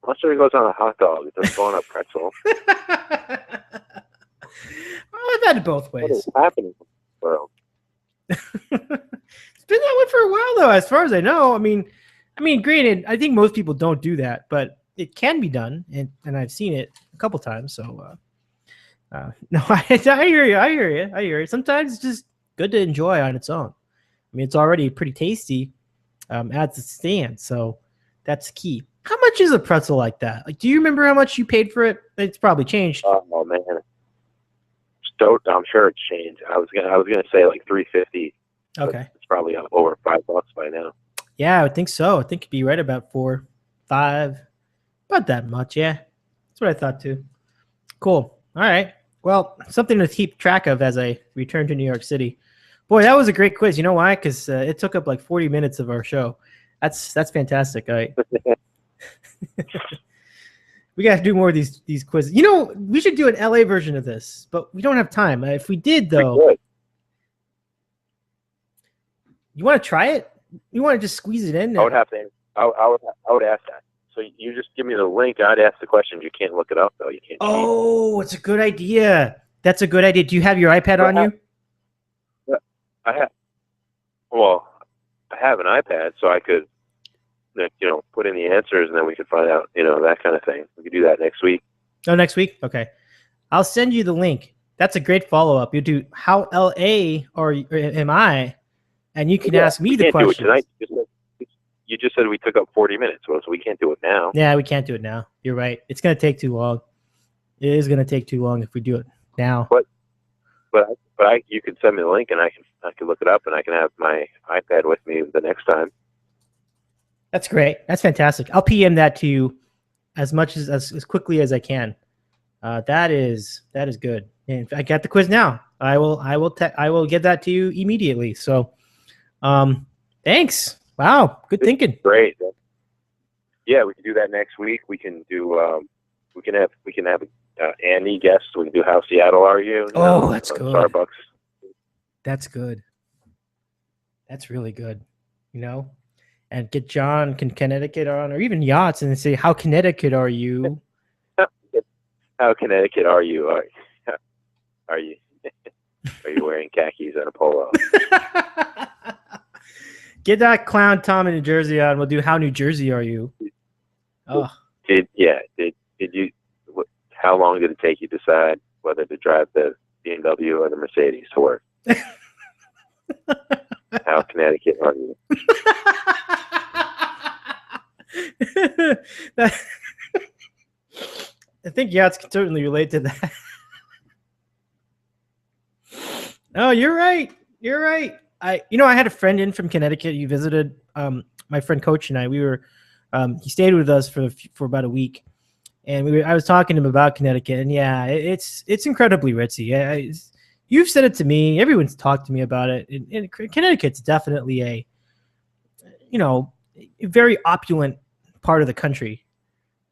Mustard goes on a hot dog. It doesn't go on a pretzel. I've had it both ways. What is happening in the world? It's been that way for a while, though, as far as I know. I mean, granted, I think most people don't do that, but it can be done, and I've seen it a couple times. So, no, I hear you. Sometimes it's just good to enjoy on its own. I mean, it's already pretty tasty as it stands, so that's key. How much is a pretzel like that? Like, do you remember how much you paid for it? It's probably changed. Oh man, I'm sure it's changed. I was gonna say like $3.50. Okay, it's probably over $5 by now. Yeah, I would think so. I think it'd be right about 4, 5, about that much. Yeah, that's what I thought too. Cool. All right. Well, something to keep track of as I return to New York City. Boy, that was a great quiz. You know why? Because it took up like 40 minutes of our show. That's fantastic. All right. We got to do more of these quizzes. We should do an LA version of this, but we don't have time. If we did, though, you want to try it? You want to just squeeze it in? I would have to. I would ask that. So you just give me the link. I'd ask the questions. You can't look it up though. You can't. Oh, it's a good idea. That's a good idea. Do you have your iPad on you? I have. Well, I have an iPad, so I could, put in the answers, and then we could find out, that kind of thing. We could do that next week. Oh, next week? Okay. I'll send you the link. That's a great follow-up. You do how LA or am I? And you can ask me the questions. Do it tonight. You just said we took up 40 minutes, so we can't do it now. Yeah, we can't do it now. You're right. It's going to take too long. It is going to take too long if we do it now. But you can send me the link, and I can look it up, and I can have my iPad with me the next time. That's great. That's fantastic. I'll PM that to you as quickly as I can. That is good. And I got the quiz now. I will get that to you immediately. So, thanks. Wow, good thinking. Great. Yeah, we can do that next week. We can do. We can have Andy guest. We can do How Seattle Are You? Oh, that's good. Starbucks. That's good. That's really good. And get John Connecticut on, or even Yachts, and say, "How Connecticut are you?" How Connecticut are you? Are you? Are you wearing khakis and a polo? Get that clown Tom in New Jersey on. We'll do How New Jersey Are You? Oh, Did you? How long did it take you to decide whether to drive the BMW or the Mercedes to work? How Connecticut are you? I think Yachts can certainly relate to that. Oh, you're right. I had a friend in from Connecticut. He visited my friend Coach and I. We were he stayed with us for about a week, and I was talking to him about Connecticut, and yeah, it's incredibly ritzy. You've said it to me. Everyone's talked to me about it. And Connecticut's definitely a very opulent part of the country.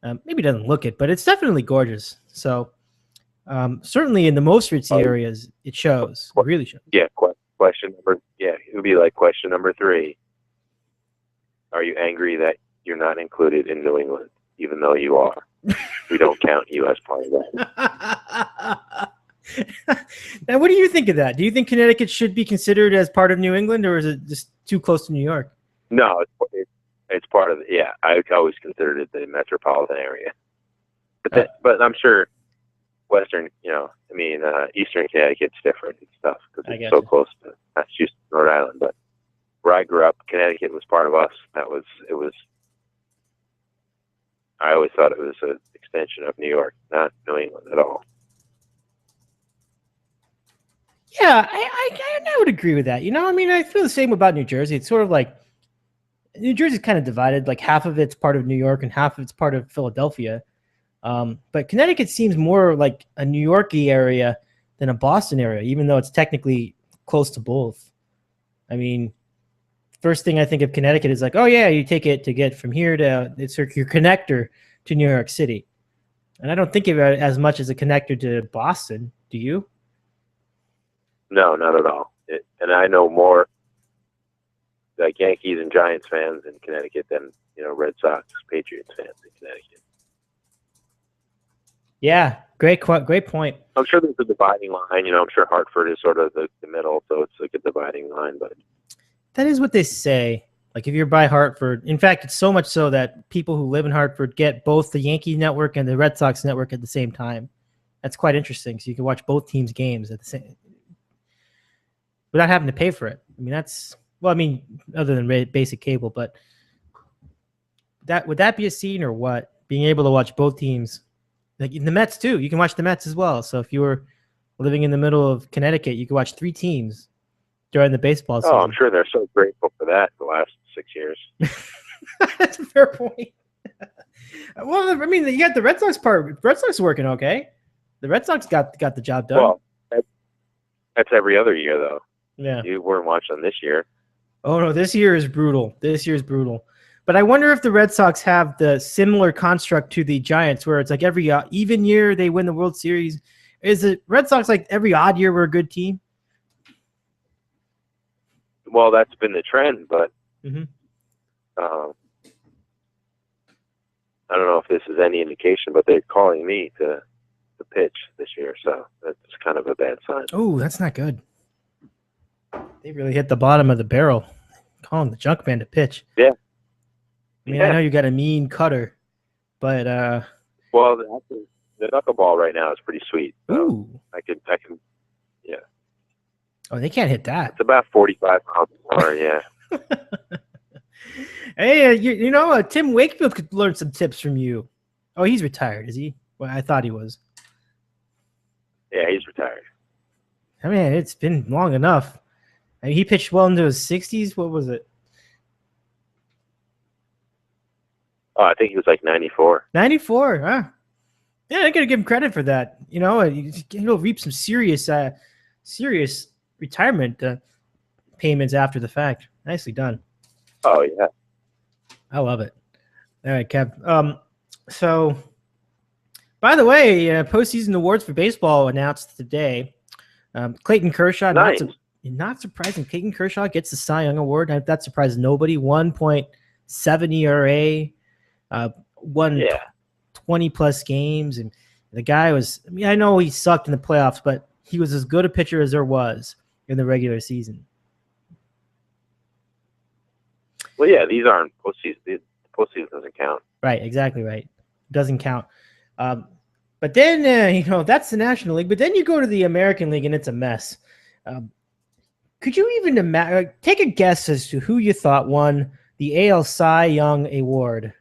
Maybe it doesn't look it, but it's definitely gorgeous. So Certainly in the most ritzy areas, it shows. It really shows. Yeah, question number. Yeah, it would be like question number 3. Are you angry that you're not included in New England, even though you are? We don't count you as part of that. Now, what do you think of that? Do you think Connecticut should be considered as part of New England, or is it just too close to New York? No, it's part of. Yeah, I always considered it the metropolitan area. But I'm sure Western, Eastern Connecticut's different and stuff because it's so close to Massachusetts, Rhode Island. But where I grew up, Connecticut was part of us. It was. I always thought it was an extension of New York, not New England at all. Yeah, I would agree with that. I feel the same about New Jersey. It's sort of like New Jersey's kind of divided. Like half of it's part of New York and half of it's part of Philadelphia. But Connecticut seems more like a New York-y area than a Boston area, even though it's technically close to both. I mean, first thing I think of Connecticut is like, oh yeah, you take it to get from here to it's your connector to New York City. And I don't think of it as much as a connector to Boston. Do you? No, not at all. And I know more like Yankees and Giants fans in Connecticut than Red Sox, Patriots fans in Connecticut. Yeah, great point. I'm sure there's a dividing line. I'm sure Hartford is sort of the middle, so it's like a dividing line. But that is what they say. Like if you're by Hartford, in fact, it's so much so that people who live in Hartford get both the Yankee network and the Red Sox network at the same time. That's quite interesting. So you can watch both teams' games at the same, without having to pay for it. Other than basic cable, but would that be a scene or what? Being able to watch both teams, like in the Mets too. You can watch the Mets as well. So if you were living in the middle of Connecticut, you could watch 3 teams during the baseball season. Oh, I'm sure they're so grateful for that the last 6 years. That's a fair point. Well, you got the Red Sox part. Red Sox working okay. The Red Sox got the job done. Well, that's every other year though. Yeah, you weren't watching this year. Oh no, this year is brutal. But I wonder if the Red Sox have the similar construct to the Giants, where it's like every even year they win the World Series. Is the Red Sox like every odd year we're a good team? Well, that's been the trend, but I don't know if this is any indication, but they're calling me to pitch this year, so that's kind of a bad sign. Oh, that's not good. They really hit the bottom of the barrel, calling the junk man to pitch. Yeah. I know you got a mean cutter, but well, the knuckleball right now is pretty sweet. So ooh. I can, yeah. Oh, they can't hit that. It's about 45 miles an hour, yeah. Hey, Tim Wakefield could learn some tips from you. Oh, he's retired, is he? Well, I thought he was. Yeah, he's retired. It's been long enough. He pitched well into his 60s. What was it? Oh, I think he was like 94. 94, huh? Yeah, I got to give him credit for that. He'll reap some serious retirement payments after the fact. Nicely done. Oh, yeah. I love it. All right, Kev. So, by the way, postseason awards for baseball announced today. Clayton Kershaw, nice. Not surprising. Clayton Kershaw gets the Cy Young Award. That surprised nobody. 1.7 ERA, won 20-plus games. And the guy was, I know he sucked in the playoffs, but he was as good a pitcher as there was in the regular season. Well, yeah, these aren't postseason. The postseason doesn't count. Right, exactly right. Doesn't count. But then, that's the National League. But then you go to the American League, and it's a mess. Could you even take a guess as to who you thought won the AL Cy Young Award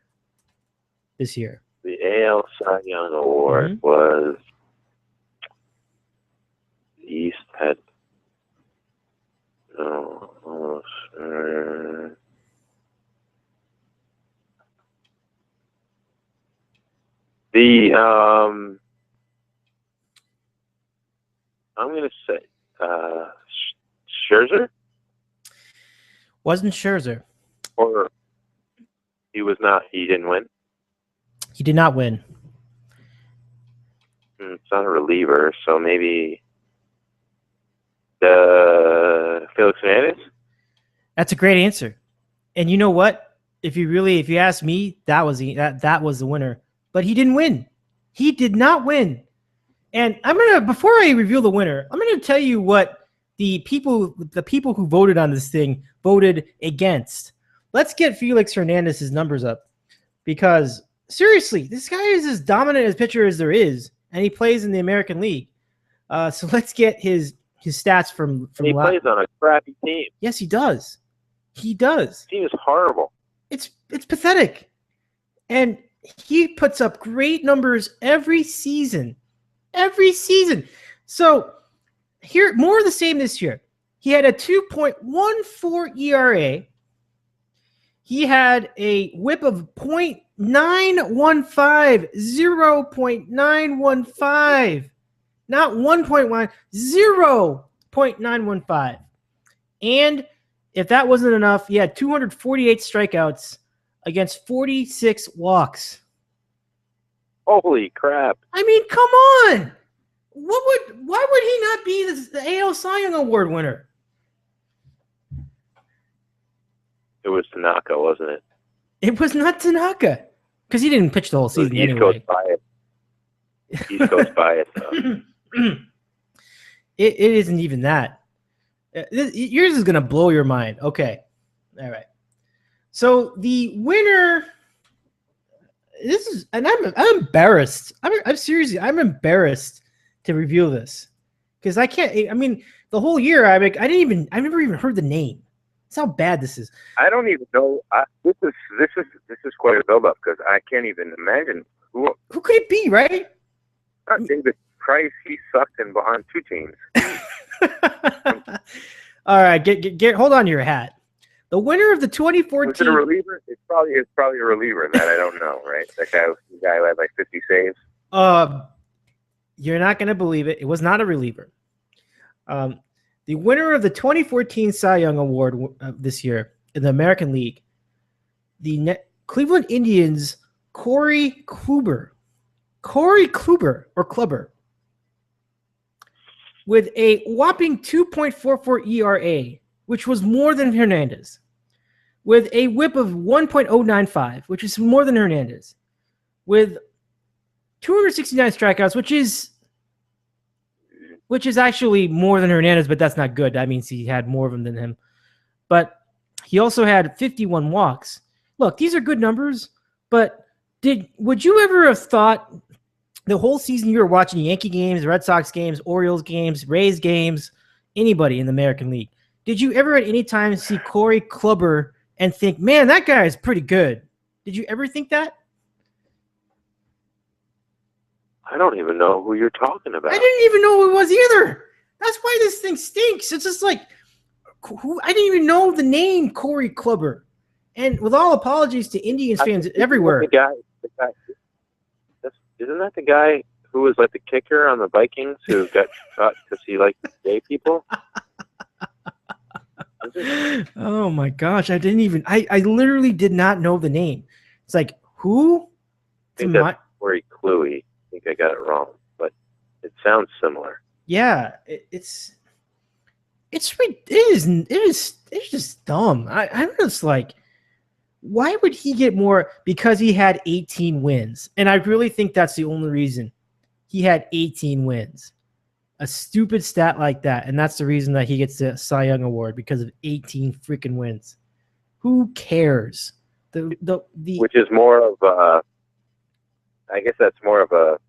this year? The AL Cy Young Award was East had I'm going to say Scherzer? Wasn't Scherzer. Or he didn't win? He did not win. Sounds not a reliever, so maybe Felix Hernandez? That's a great answer. And you know what? If you ask me, that was the winner. But he didn't win. He did not win. And before I reveal the winner, I'm gonna tell you what the people who voted on this thing voted against. Let's get Felix Hernandez's numbers up, because seriously, this guy is as dominant as pitcher as there is, and he plays in the American League. So let's get his stats from. He plays on a crappy team. Yes, he does. He does. The team is horrible. It's pathetic, and he puts up great numbers every season. Every season. So here, more of the same this year. He had a 2.14 ERA. He had a whip of 0.915, 0.915, not 1.1, 0.915. And if that wasn't enough, he had 248 strikeouts against 46 walks. Holy crap. I mean, come on. Why would he not be the AL Cy Young Award winner? It was Tanaka, wasn't it? It was not Tanaka, because he didn't pitch the whole season anyway. East Coast bias. It isn't even that. Yours is going to blow your mind. Okay. All right. So the winner, I'm embarrassed. I'm seriously, I'm embarrassed to reveal this, because I can't. I mean, the whole year I never even heard the name. That's how bad this is. I don't even know. This is quite a build-up, because I can't even imagine who could it be, right? Not David Price. He sucked on 2 teams. All right, get hold on to your hat. The winner of the 2014. Was it a reliever? It's probably a reliever that I don't know, right? That guy who had like 50 saves. You're not going to believe it. It was not a reliever. The winner of the 2014 Cy Young Award this year in the American League, the Cleveland Indians' Corey Kluber, with a whopping 2.44 ERA, which was more than Hernandez, with a whip of 1.095, which is more than Hernandez, with 269 strikeouts, which is actually more than Hernandez, but that's not good. That means he had more of them than him. But he also had 51 walks. Look, these are good numbers, but would you ever have thought the whole season you were watching Yankee games, Red Sox games, Orioles games, Rays games, anybody in the American League, did you ever at any time see Corey Kluber and think, man, that guy is pretty good? Did you ever think that? I don't even know who you're talking about. I didn't even know who it was either. That's why this thing stinks. It's just like, I didn't even know the name Corey Kluber. And with all apologies to Indians fans everywhere. The guy, isn't that the guy who was like the kicker on the Vikings who got caught because he liked gay people? Oh my gosh. I literally did not know the name. It's like, who? I think that's Corey Kluey. I think I got it wrong, but it sounds similar. Yeah, it's just dumb. I'm just like, why would he get more? Because he had 18 wins, and I really think that's the only reason he had 18 wins. A stupid stat like that, and that's the reason that he gets the Cy Young Award, because of 18 freaking wins. Who cares? Which is more of a, I guess that's more of a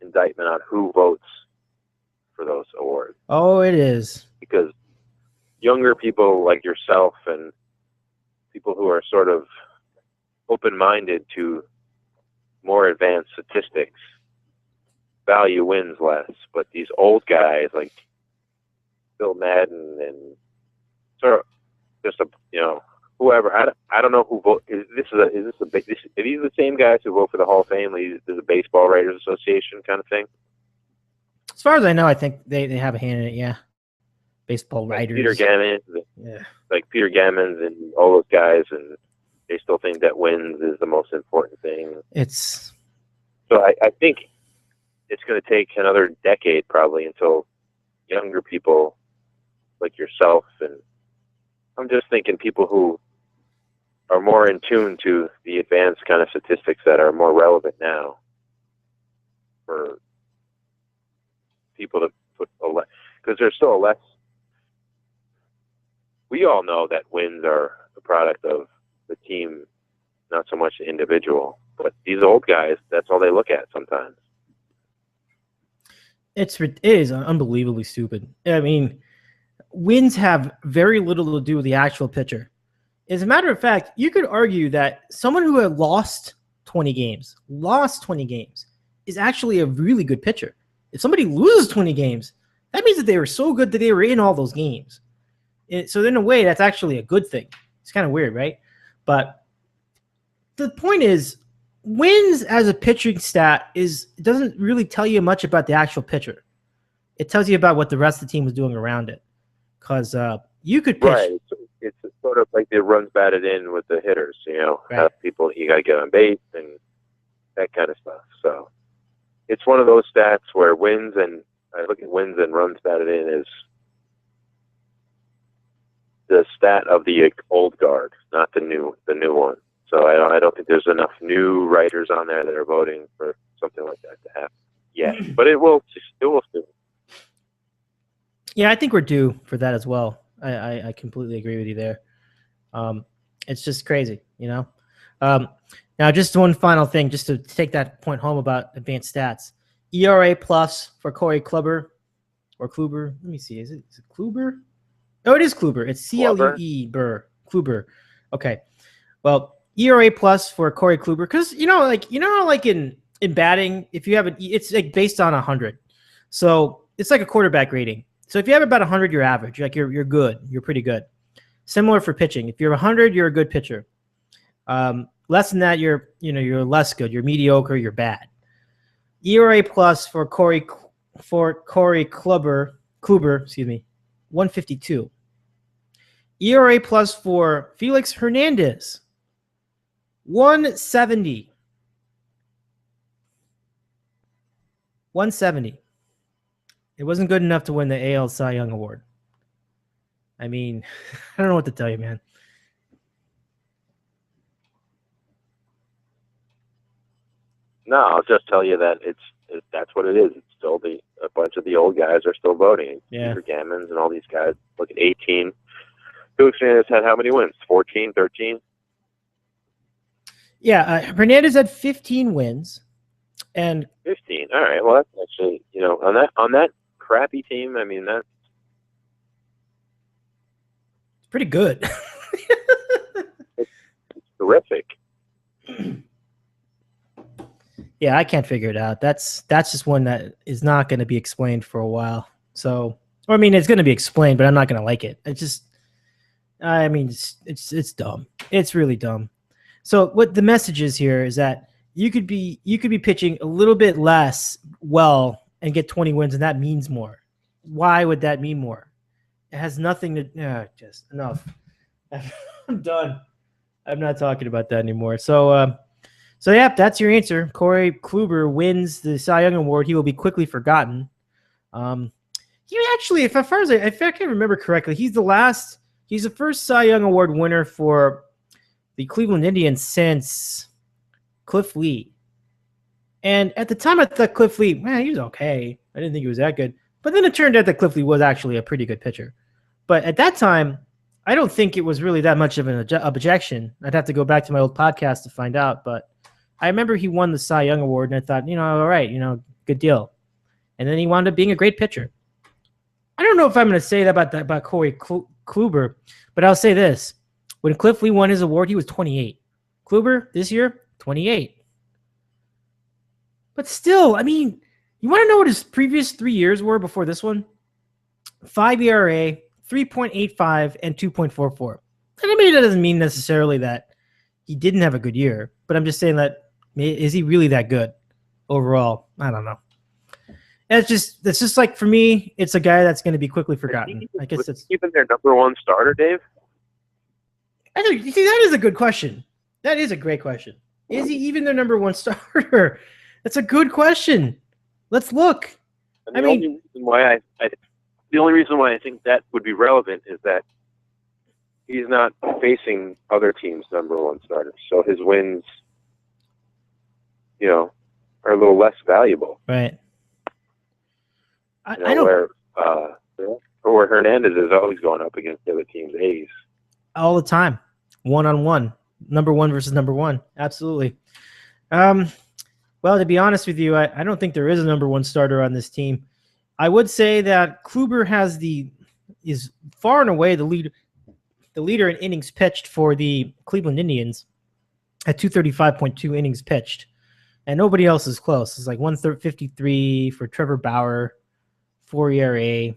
indictment on who votes for those awards. Oh, it is. Because younger people like yourself and people who are sort of open-minded to more advanced statistics value wins less. But these old guys like Bill Madden and sort of just whoever, I don't know who vote. Are these the same guys who vote for the Hall of Fame? There's a Baseball Writers Association kind of thing. As far as I know, I think they have a hand in it. Yeah, baseball writers. Peter Gammons, like Peter Gammons and all those guys, and they still think that wins is the most important thing. So I think it's going to take another decade probably until younger people like yourself, and I'm just thinking people who are more in tune to the advanced kind of statistics that are more relevant now for people to put because there's still a less. We all know that wins are a product of the team, not so much the individual. But these old guys, that's all they look at sometimes. It is unbelievably stupid. I mean, wins have very little to do with the actual pitcher. As a matter of fact, you could argue that someone who had lost 20 games, is actually a really good pitcher. If somebody loses 20 games, that means that they were so good that they were in all those games. So in a way, that's actually a good thing. It's kind of weird, right? But the point is, wins as a pitching stat doesn't really tell you much about the actual pitcher. It tells you about what the rest of the team was doing around it. Because you could pitch. Right. It's sort of like the runs batted in with the hitters, Right. Have people, you got to get on base and that kind of stuff. So it's one of those stats where wins, and I look at wins and runs batted in as the stat of the old guard, not the new one. So I don't think there's enough new writers on there that are voting for something like that to happen yet. But it will soon. Yeah, I think we're due for that as well. I completely agree with you there. It's just crazy, Now, just one final thing, just to take that point home about advanced stats. ERA plus for Corey Kluber or Kluber. Let me see. Is it Kluber? Oh, it is Kluber. It's CLUE Kluber. Okay. Well, ERA plus for Corey Kluber, because like in batting, if you have it's like based on 100, so it's like a quarterback rating. So if you have about 100, you're average. You're good. You're pretty good. Similar for pitching. If you're 100, you're a good pitcher. Less than that, you're less good. You're mediocre. You're bad. ERA plus for Corey Kluber, 152. ERA plus for Felix Hernandez, 170. 170. It wasn't good enough to win the AL Cy Young Award. I mean, I don't know what to tell you, man. No, I'll just tell you that that's what it is. It's still a bunch of the old guys are still voting. Yeah. Peter Gammons and all these guys. Look at 18. Felix Hernandez had how many wins? 14, 13? Yeah, Hernandez had 15 wins. And 15. All right. Well, that's actually, on that crappy team, I mean, that's pretty good. it's terrific. Yeah, I can't figure it out. That's just one that is not going to be explained for a while. So, I mean, it's going to be explained, but I'm not going to like it. It's dumb. It's really dumb. So, what the message is here is that you could be pitching a little bit less well and get 20 wins, and that means more. Why would that mean more? It has nothing to. Just enough. I'm done. I'm not talking about that anymore. So yeah, that's your answer. Corey Kluber wins the Cy Young Award. He will be quickly forgotten. He actually, if I can remember correctly, he's the first Cy Young Award winner for the Cleveland Indians since Cliff Lee. And at the time, I thought Cliff Lee, man, he was okay. I didn't think he was that good. But then it turned out that Cliff Lee was actually a pretty good pitcher. But at that time, I don't think it was really that much of an objection. I'd have to go back to my old podcast to find out. But I remember he won the Cy Young Award, and I thought, all right, good deal. And then he wound up being a great pitcher. I don't know if I'm going to say that about Corey Kluber, but I'll say this. When Cliff Lee won his award, he was 28. Kluber, this year, 28. But still, I mean, you want to know what his previous 3 years were before this one? 5 ERA, 3.85, and 2.44. And I mean, that doesn't mean necessarily that he didn't have a good year, but I'm just saying that, is he really that good overall? I don't know. It's just like, for me, it's a guy that's going to be quickly forgotten. I guess it's even their number one starter, Dave. I think, you see, that is a good question. That is a great question. Is he even their number one starter? That's a good question. Let's look. And the only reason why I think that would be relevant is that he's not facing other teams' number one starters, so his wins, are a little less valuable. Right. I don't. Where Hernandez is always going up against the other team's A's all the time, 1-on-1, number one versus number one. Absolutely. Well, to be honest with you, I don't think there is a number one starter on this team. I would say that Kluber is far and away the leader in innings pitched for the Cleveland Indians at 235.2 innings pitched, and nobody else is close. It's like 153 for Trevor Bauer, 4 ERA,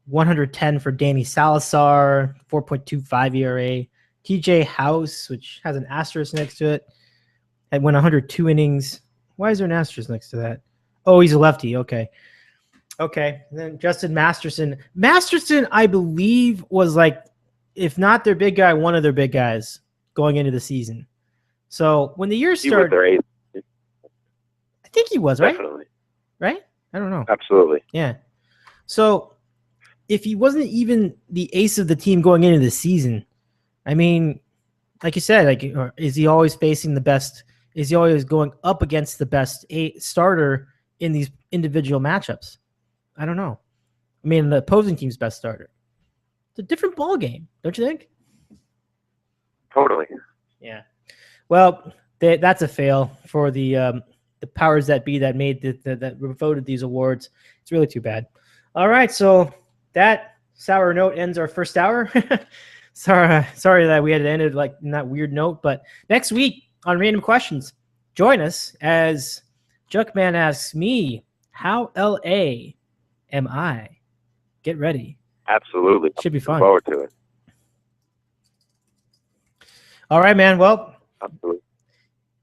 110 for Danny Salazar, 4.25 ERA. TJ House, which has an asterisk next to it, had went 102 innings. Why is there an asterisk next to that? Oh, he's a lefty. Okay. And then Justin Masterson. Masterson, I believe, was like, if not their big guy, one of their big guys going into the season. So when the year started, I think he was, right? Definitely. Right? I don't know. Absolutely. Yeah. So if he wasn't even the ace of the team going into the season, I mean, like you said, like, is he always facing the best? Is he always going up against the best starter in these individual matchups? I don't know. I mean, the opposing team's best starter. It's a different ball game, don't you think? Totally. Yeah. Well, that's a fail for the powers that be that made that voted these awards. It's really too bad. All right, so that sour note ends our first hour. Sorry that we had to end it like in that weird note, but next week on Random Questions, join us as Juckman asks me, how LA am I? Get ready. Absolutely. Should be fun. Look forward to it. All right, man. Well, absolutely.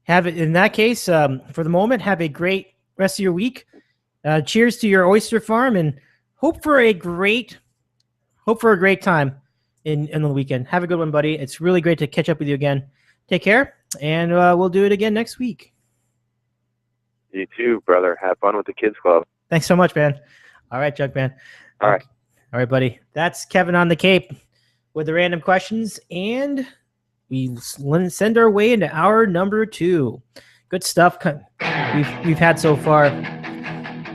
Have it in that case. For the moment, have a great rest of your week. Cheers to your oyster farm, and hope for a great time in the weekend. Have a good one, buddy. It's really great to catch up with you again. Take care, and we'll do it again next week. You too, brother. Have fun with the Kids Club. Thanks so much, man. All right, Chuck, man. All right. All right, buddy. That's Kevin on the Cape with the random questions, and we send our way into hour number 2. Good stuff we've had so far.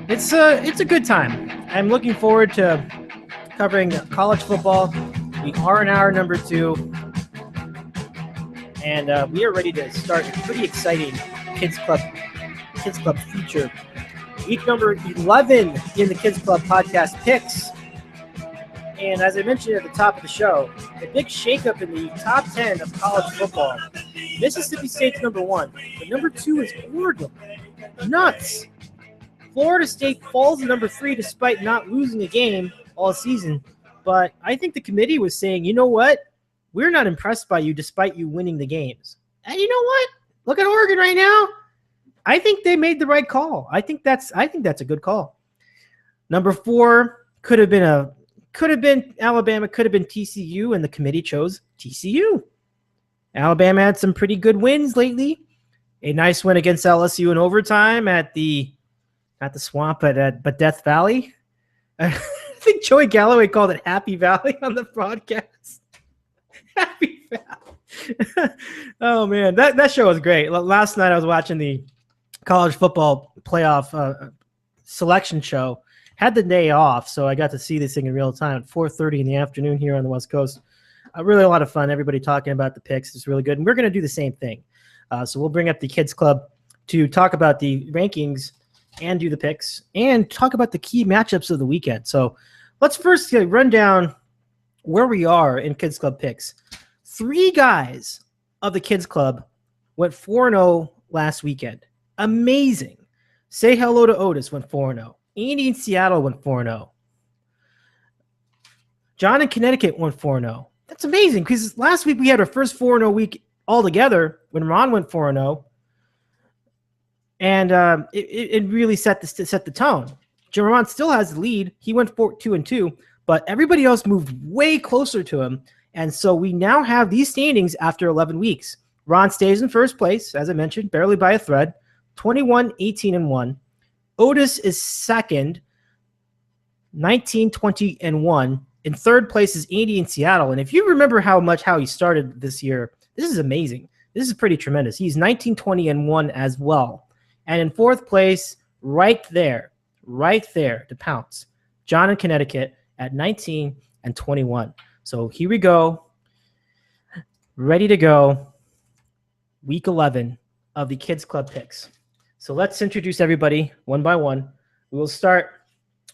It's a good time. I'm looking forward to covering college football. We are in hour number 2, and we are ready to start a pretty exciting Kids Club feature. Week number 11 in the Kids Club podcast picks. And as I mentioned at the top of the show, a big shakeup in the top 10 of college football. Mississippi State's number 1. The number 2 is Oregon. Nuts. Florida State falls to number 3 despite not losing a game all season. But I think the committee was saying, you know what? We're not impressed by you despite you winning the games. And you know what? Look at Oregon right now. I think they made the right call. I think that's a good call. Number 4 could have been Alabama, could have been TCU, and the committee chose TCU. Alabama had some pretty good wins lately. A nice win against LSU in overtime at not the Swamp, but Death Valley. I think Joey Galloway called it Happy Valley on the broadcast. Happy Valley. Oh man, that show was great. Last night I was watching the college football playoff selection show. Had the day off, so I got to see this thing in real time at 4:30 in the afternoon here on the West Coast. Really a lot of fun. Everybody talking about the picks is really good, and we're going to do the same thing. So we'll bring up the Kids Club to talk about the rankings and do the picks and talk about the key matchups of the weekend. So let's first run down where we are in Kids Club picks. 3 guys of the Kids Club went 4-0 last weekend. Amazing. Say hello to Otis, went 4-0. Andy in Seattle went 4-0. John in Connecticut went 4-0. That's amazing because last week we had our first 4-0 week all together when Ron went 4-0. And it really set the tone. Ron still has the lead. He went 2-2, but everybody else moved way closer to him. And so we now have these standings after 11 weeks. Ron stays in first place, as I mentioned, barely by a thread, 21-18-1. Otis is second, 19, 20, and 1. In third place is Andy in Seattle. And if you remember how he started this year, this is amazing. This is pretty tremendous. He's 19, 20, and 1 as well. And in fourth place, right there to pounce, John in Connecticut at 19 and 21. So here we go. Ready to go. Week 11 of the Kids Club picks. So let's introduce everybody one by one. We will start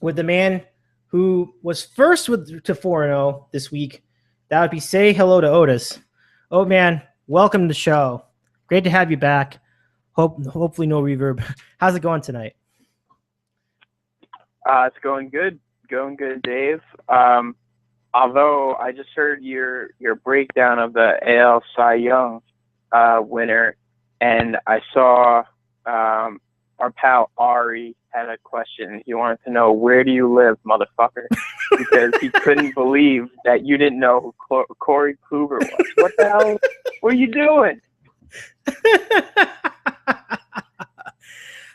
with the man who was first to 4-0 this week. That would be say hello to Otis. Oh, man, welcome to the show. Great to have you back. Hopefully no reverb. How's it going tonight? It's going good. Going good, Dave. Although I just heard your breakdown of the AL Cy Young winner, and I saw our pal Ari had a question. He wanted to know, where do you live, motherfucker? Because he couldn't believe that you didn't know who Corey Kluber was. What the hell? What are you doing?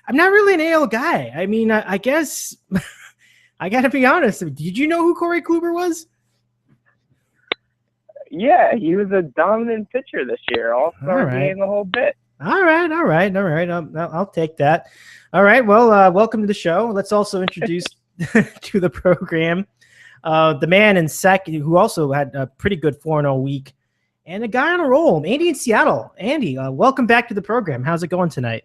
I'm not really an AL guy. I mean, I guess I got to be honest. Did you know who Corey Kluber was? Yeah, he was a dominant pitcher this year. All-star game, the whole bit. All right. I'll take that. All right. Well, welcome to the show. Let's also introduce to the program the man in second, who also had a pretty good 4-0 week, and a guy on a roll, Andy in Seattle. Andy, welcome back to the program. How's it going tonight?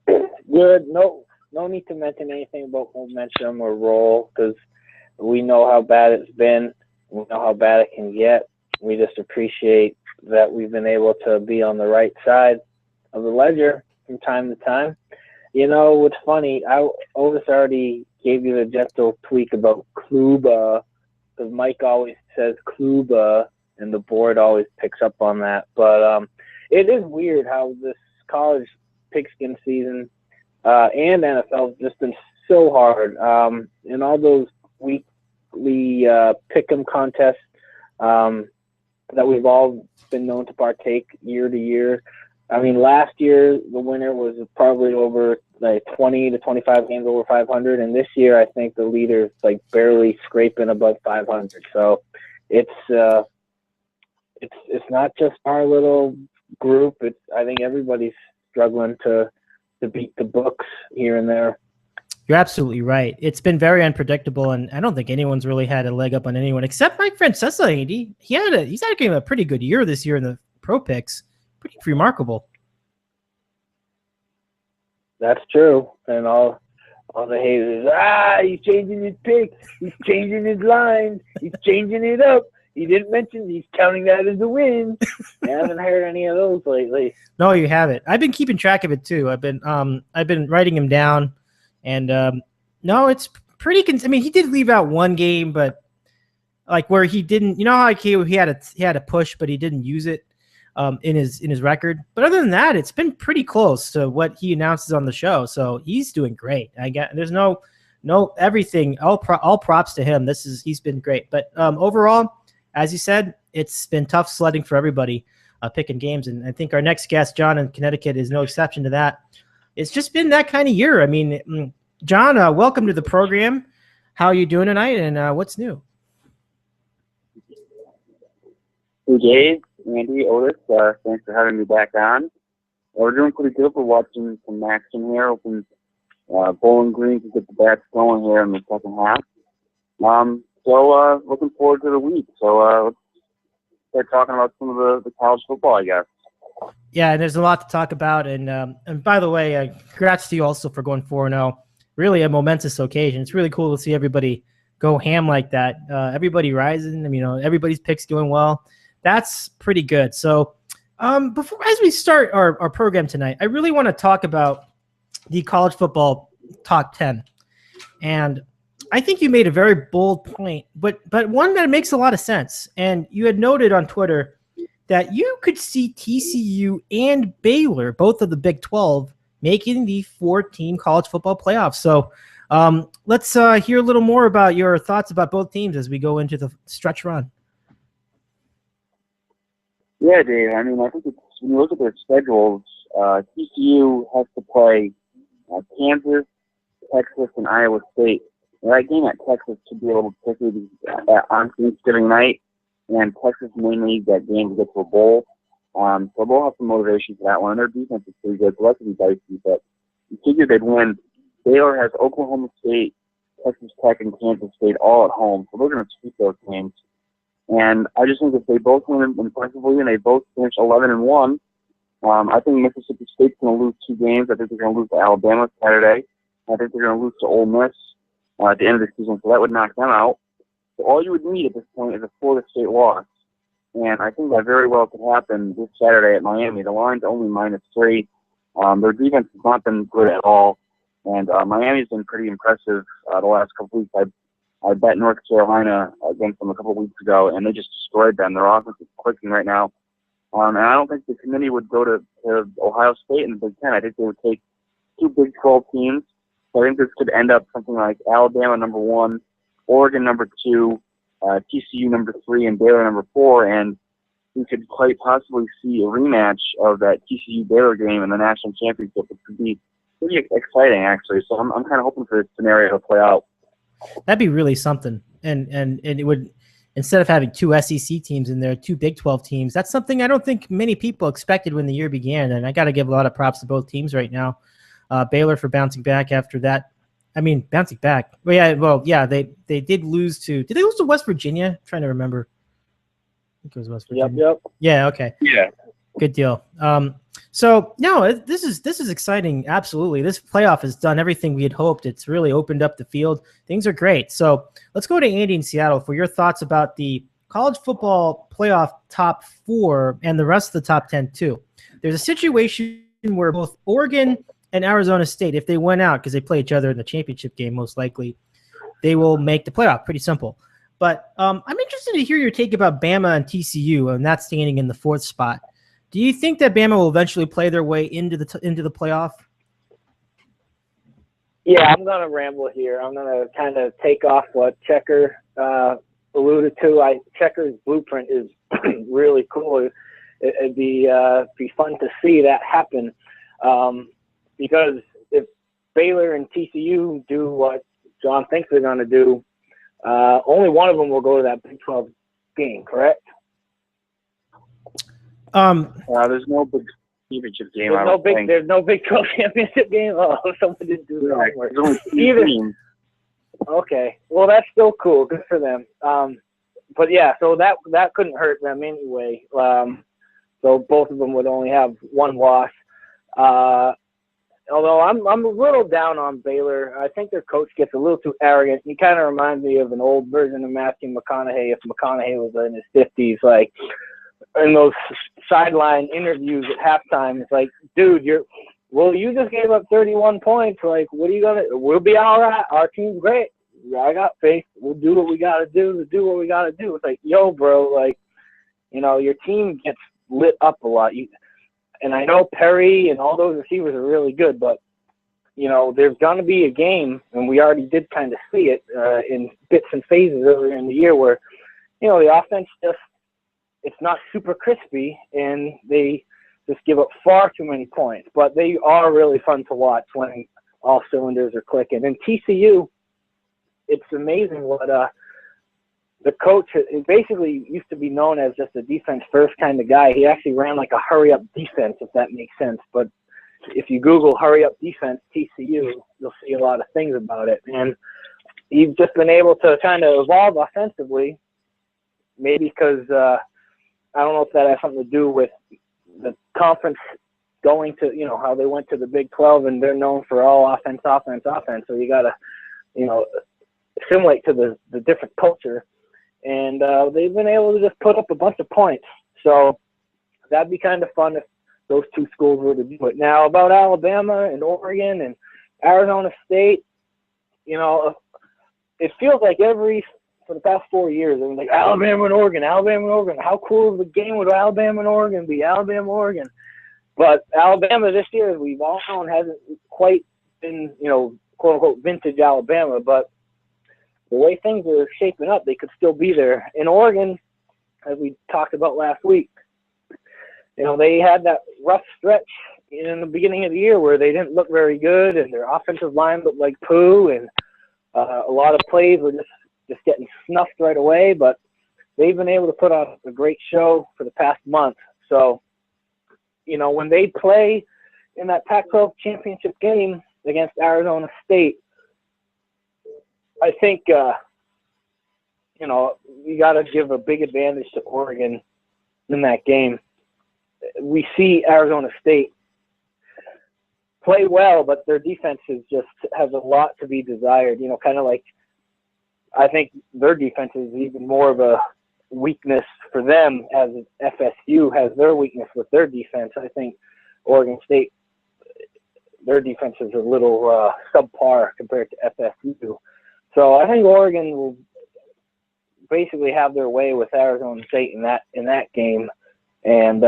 Good. No need to mention anything about momentum or roll, because we know how bad it's been. We know how bad it can get. We just appreciate that we've been able to be on the right side of the ledger from time to time. You know, what's funny, Otis already gave you the gentle tweak about Kluba, because Mike always says Kluba, and the board always picks up on that. But it is weird how this college pigskin season and NFL has just been so hard. In all those weekly pick'em contests that we've all been known to partake year to year. I mean, last year the winner was probably over like 20 to 25 games over 500, and this year I think the leader's like barely scraping above 500. So it's not just our little group. I think everybody's struggling to beat the books here and there. You're absolutely right. It's been very unpredictable, and I don't think anyone's really had a leg up on anyone except Mike Francesa, Andy. He's having a pretty good year this year in the pro picks. Pretty remarkable. That's true. And all the haters, he's changing his picks. He's changing his lines. He's changing it up. He didn't mention he's counting that as a win. I haven't heard any of those lately. No, you haven't. I've been keeping track of it too. I've been writing him down. And no, it's pretty. I mean, he did leave out one game, but like where he didn't. You know how like he had a push, but he didn't use it in his record. But other than that, it's been pretty close to what he announces on the show. So he's doing great. There's no everything. All props to him. He's been great. But overall, as you said, it's been tough sledding for everybody picking games, and I think our next guest, John in Connecticut, is no exception to that. It's just been that kind of year. I mean, John, welcome to the program. How are you doing tonight, and what's new? Hey, Dave, Andy, Otis, thanks for having me back on. We're doing pretty good. We're watching some action here, hoping Bowling Green can get the bats going here in the second half. So looking forward to the week. So let's start talking about some of the college football, I guess. Yeah, and there's a lot to talk about. And by the way, congrats to you also for going 4-0. Really a momentous occasion. It's really cool to see everybody go ham like that. Everybody rising. I mean, everybody's picks doing well. That's pretty good. So as we start our program tonight, I really want to talk about the college football top 10. And I think you made a very bold point, but one that makes a lot of sense. And you had noted on Twitter that you could see TCU and Baylor, both of the Big 12, making the 4-team college football playoffs. So let's hear a little more about your thoughts about both teams as we go into the stretch run. Yeah, Dave. I mean, I think when you look at their schedules, TCU has to play Kansas, Texas, and Iowa State. And that game at Texas should be a little tricky on Thanksgiving night, and Texas may need that game to get to a bowl. So they'll have some motivation for that one. And their defense is pretty good, so that could be dicey, but you figure they'd win. Baylor has Oklahoma State, Texas Tech, and Kansas State all at home, so they're going to sweep those games. And I just think if they both win impressively and they both finish 11-1, I think Mississippi State's going to lose 2 games. I think they're going to lose to Alabama Saturday. I think they're going to lose to Ole Miss at the end of the season, so that would knock them out. So all you would need at this point is a Florida State loss. And I think that very well could happen this Saturday at Miami. The line's only -3. Their defense has not been good at all. And Miami's been pretty impressive the last couple weeks. I bet North Carolina against them a couple weeks ago, and they just destroyed them. Their offense is clicking right now. And I don't think the committee would go to Ohio State in the Big Ten. I think they would take 2 Big 12 teams. So I think this could end up something like Alabama #1, Oregon #2, TCU #3, and Baylor #4. And we could quite possibly see a rematch of that TCU-Baylor game in the national championship, which could be pretty exciting, actually. So I'm kind of hoping for this scenario to play out. That'd be really something. And it would, instead of having 2 SEC teams in there, 2 Big 12 teams, that's something I don't think many people expected when the year began. And I got to give a lot of props to both teams right now. Baylor for bouncing back after that. I mean, bouncing back. Well, yeah, they did lose to – did they lose to West Virginia? I'm trying to remember. I think it was West Virginia. Yep. Yeah, okay. Yeah. Good deal. So no, this is exciting. Absolutely, this playoff has done everything we had hoped. It's really opened up the field. Things are great. So let's go to Andy in Seattle for your thoughts about the college football playoff top 4 and the rest of the top 10 too. There's a situation where both Oregon and Arizona State, if they went out because they play each other in the championship game, most likely they will make the playoff. Pretty simple. But I'm interested to hear your take about Bama and TCU and that standing in the 4th spot. Do you think that Bama will eventually play their way into the playoff? Yeah, I'm going to ramble here. I'm going to kind of take off what Checker alluded to. Checker's blueprint is really cool. It'd be fun to see that happen because if Baylor and TCU do what John thinks they're going to do, only one of them will go to that Big 12 game, correct? There's no big championship game. There's no Big 12 championship game. Oh, someone didn't do the homework. Okay, well that's still cool. Good for them. But yeah, so that couldn't hurt them anyway. So both of them would only have 1 loss. Although I'm a little down on Baylor. I think their coach gets a little too arrogant. He kind of reminds me of an old version of Matthew McConaughey. If McConaughey was in his 50s, like. In those sideline interviews at halftime, it's like, dude, you just gave up 31 points. Like, what are you gonna? We'll be all right. Our team's great. I got faith. We'll do what we gotta do to do what we gotta do. It's like, yo, bro, like, your team gets lit up a lot. And I know Perry and all those receivers are really good, but there's gonna be a game, and we already did kind of see it in bits and phases earlier in the year where, the offense just. It's not super crispy, and they just give up far too many points. But they are really fun to watch when all cylinders are clicking. And TCU, it's amazing what the coach basically used to be known as just a defense-first kind of guy. He actually ran like a hurry-up defense, if that makes sense. But if you Google hurry-up defense TCU, you'll see a lot of things about it. And he's just been able to kind of evolve offensively, maybe because I don't know if that has something to do with the conference going to, how they went to the Big 12 and they're known for all offense. So you got to, assimilate to the different culture. And they've been able to just put up a bunch of points. So that'd be kind of fun if those 2 schools were to do it. Now, about Alabama and Oregon and Arizona State, it feels like for the past 4 years, it was like Alabama and Oregon. How cool of a game would Alabama and Oregon be? Alabama. But Alabama this year, as we've all known, hasn't quite been, quote unquote, vintage Alabama. But the way things are shaping up, they could still be there. In Oregon, as we talked about last week, they had that rough stretch in the beginning of the year where they didn't look very good and their offensive line looked like poo, and a lot of plays were just getting snuffed right away. But they've been able to put on a great show for the past month. So, when they play in that Pac-12 championship game against Arizona State, I think, you got to give a big advantage to Oregon in that game. We see Arizona State play well, but their defense has a lot to be desired. Kind of like, I think their defense is even more of a weakness for them as FSU has their weakness with their defense. I think Oregon State, their defense is a little subpar compared to FSU. So I think Oregon will basically have their way with Arizona State in that game. And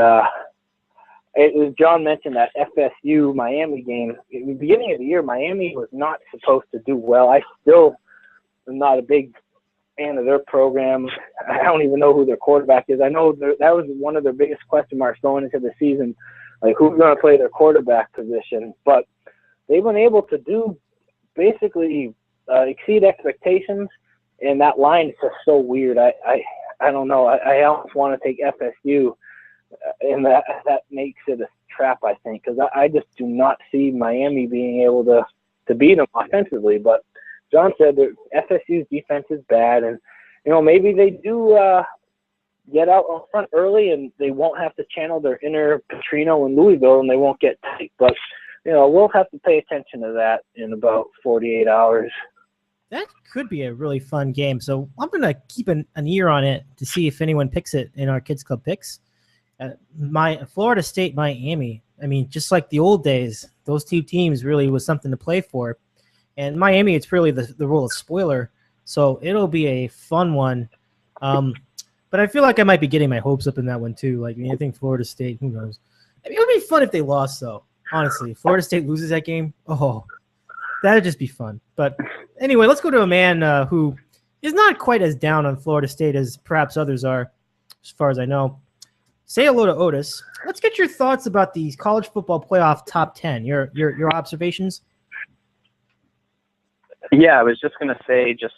John mentioned that FSU Miami game. In the beginning of the year, Miami was not supposed to do well. I still am not a big fan of their program. I don't even know who their quarterback is. I know that was one of their biggest question marks going into the season, like who's going to play their quarterback position. But they've been able to do basically exceed expectations, and that line is just so weird. I don't know. I almost want to take FSU, and that makes it a trap, I think, because I just do not see Miami being able to beat them offensively. But John said that FSU's defense is bad, and maybe they do get out on front early, and they won't have to channel their inner Petrino and Louisville, and they won't get tight. But we'll have to pay attention to that in about 48 hours. That could be a really fun game. So I'm going to keep an ear on it to see if anyone picks it in our Kids Club picks. My Florida State, Miami. I mean, just like the old days, those two teams really was something to play for. And Miami, it's really the role of spoiler. So it'll be a fun one. But I feel like I might be getting my hopes up in that one too. Like, I think Florida State, who knows? I mean, it would be fun if they lost, though. Honestly, Florida State loses that game. Oh, that'd just be fun. But anyway, let's go to a man who is not quite as down on Florida State as perhaps others are, as far as I know. Say hello to Otis. Let's get your thoughts about the college football playoff top 10. Your observations. Yeah, I was just gonna say just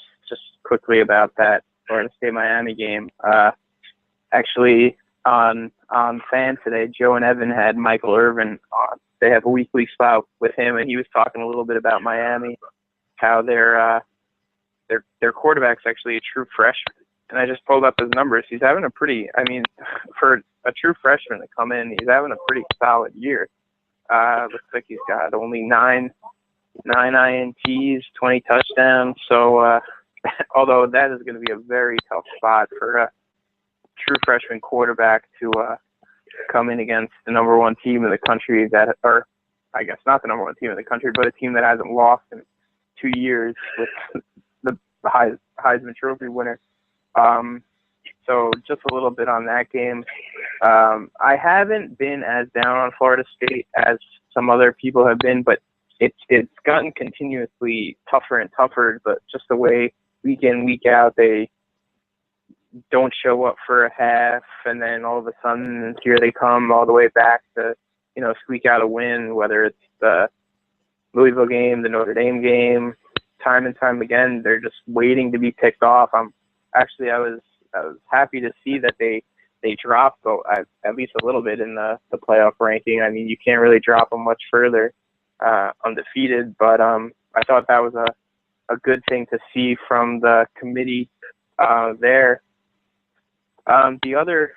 quickly about that Florida State Miami game. Actually, on Fan today, Joe and Evan had Michael Irvin on. They have a weekly spot with him, and he was talking a little bit about Miami, how their quarterback's actually a true freshman. And I just pulled up his numbers. He's having for a true freshman to come in, he's having a pretty solid year. Looks like he's got only nine INTs, 20 touchdowns. So, although that is going to be a very tough spot for a true freshman quarterback to come in against the number one team in the country or I guess not the number one team in the country, but a team that hasn't lost in 2 years with the Heisman Trophy winner. So just a little bit on that game. I haven't been as down on Florida State as some other people have been, but it's gotten continuously tougher and tougher. But just the way week in, week out, they don't show up for a half, and then all of a sudden here they come all the way back to, squeak out a win, whether it's the Louisville game, the Notre Dame game, time and time again, they're just waiting to be picked off. I was happy to see that they dropped at least a little bit in the playoff ranking. I mean, you can't really drop them much further undefeated, but I thought that was a good thing to see from the committee there. The other,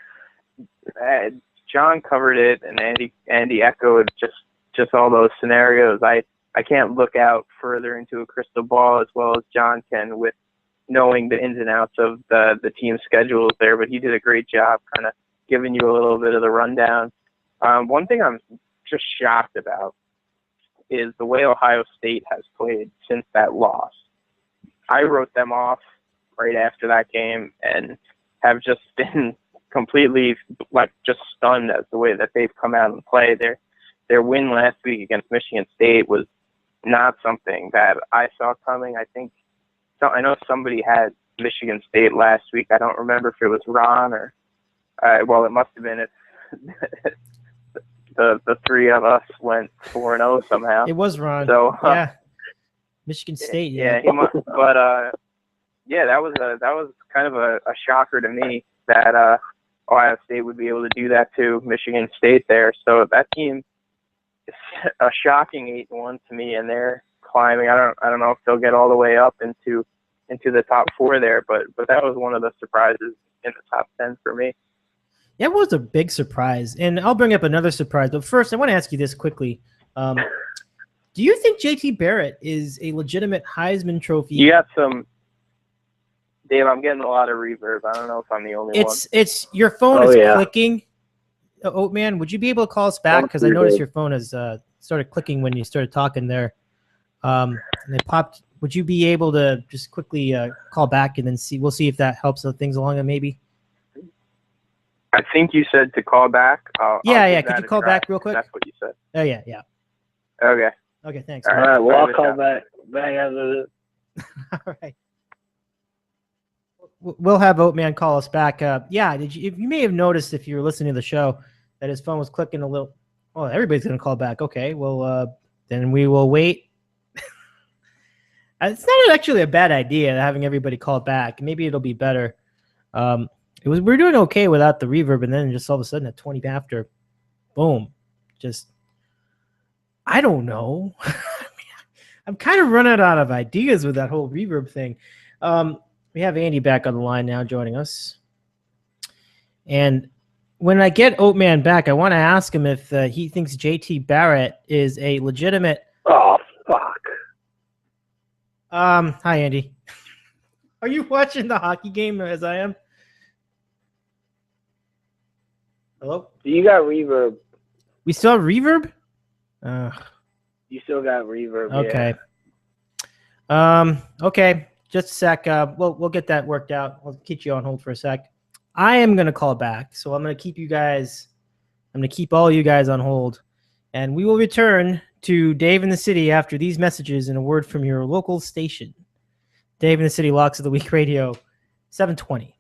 John covered it, and Andy echoed just all those scenarios. I can't look out further into a crystal ball as well as John can with knowing the ins and outs of the team schedules there, but he did a great job kind of giving you a little bit of the rundown. One thing I'm just shocked about is the way Ohio State has played since that loss. I wrote them off right after that game and have just been completely just stunned as the way that they've come out and played. Their win last week against Michigan State was not something that I saw coming. I know somebody had Michigan State last week. I don't remember if it was Ron or, it must have been. the three of us went 4-0 somehow. It was Ron. So yeah, Michigan State. Yeah, he must, but yeah, that was kind of a shocker to me that Ohio State would be able to do that to Michigan State there. So that team is a shocking 8-1 to me, and they're climbing. I don't know if they'll get all the way up into the top 4 there, but that was one of the surprises in the top 10 for me. That was a big surprise, and I'll bring up another surprise. But first, I want to ask you this quickly: do you think JT Barrett is a legitimate Heisman Trophy? You got some. Dave, I'm getting a lot of reverb. I don't know if I'm the only one. It's your phone is clicking. Oatman, would you be able to call us back? Because I noticed your phone has started clicking when you started talking there. And it popped. Would you be able to just quickly call back and then see? We'll see if that helps things along. Maybe. I think you said to call back. Yeah. Could you call back real quick? That's what you said. Oh yeah. Okay. Thanks. All right. Well, I'll call back after this. All right. We'll have Oatman call us back. You may have noticed if you were listening to the show that his phone was clicking a little. Oh, everybody's going to call back. Okay, well, then we will wait. It's not actually a bad idea having everybody call back. Maybe it'll be better. We're doing okay without the reverb, and then just all of a sudden at 20 after, boom, just I don't know. I'm kind of running out of ideas with that whole reverb thing. We have Andy back on the line now joining us. And when I get Oatman back, I want to ask him if he thinks JT Barrett is a legitimate... Oh, fuck. Hi, Andy. Are you watching the hockey game as I am? Hello? You got reverb. We still have reverb? You still got reverb, okay. Yeah. Okay. Just a sec. We'll get that worked out. I'll keep you on hold for a sec. I am going to call back, so I'm going to keep all you guys on hold, and we will return to Dave in the City after these messages and a word from your local station. Dave in the City, Locks of the Week Radio, 720.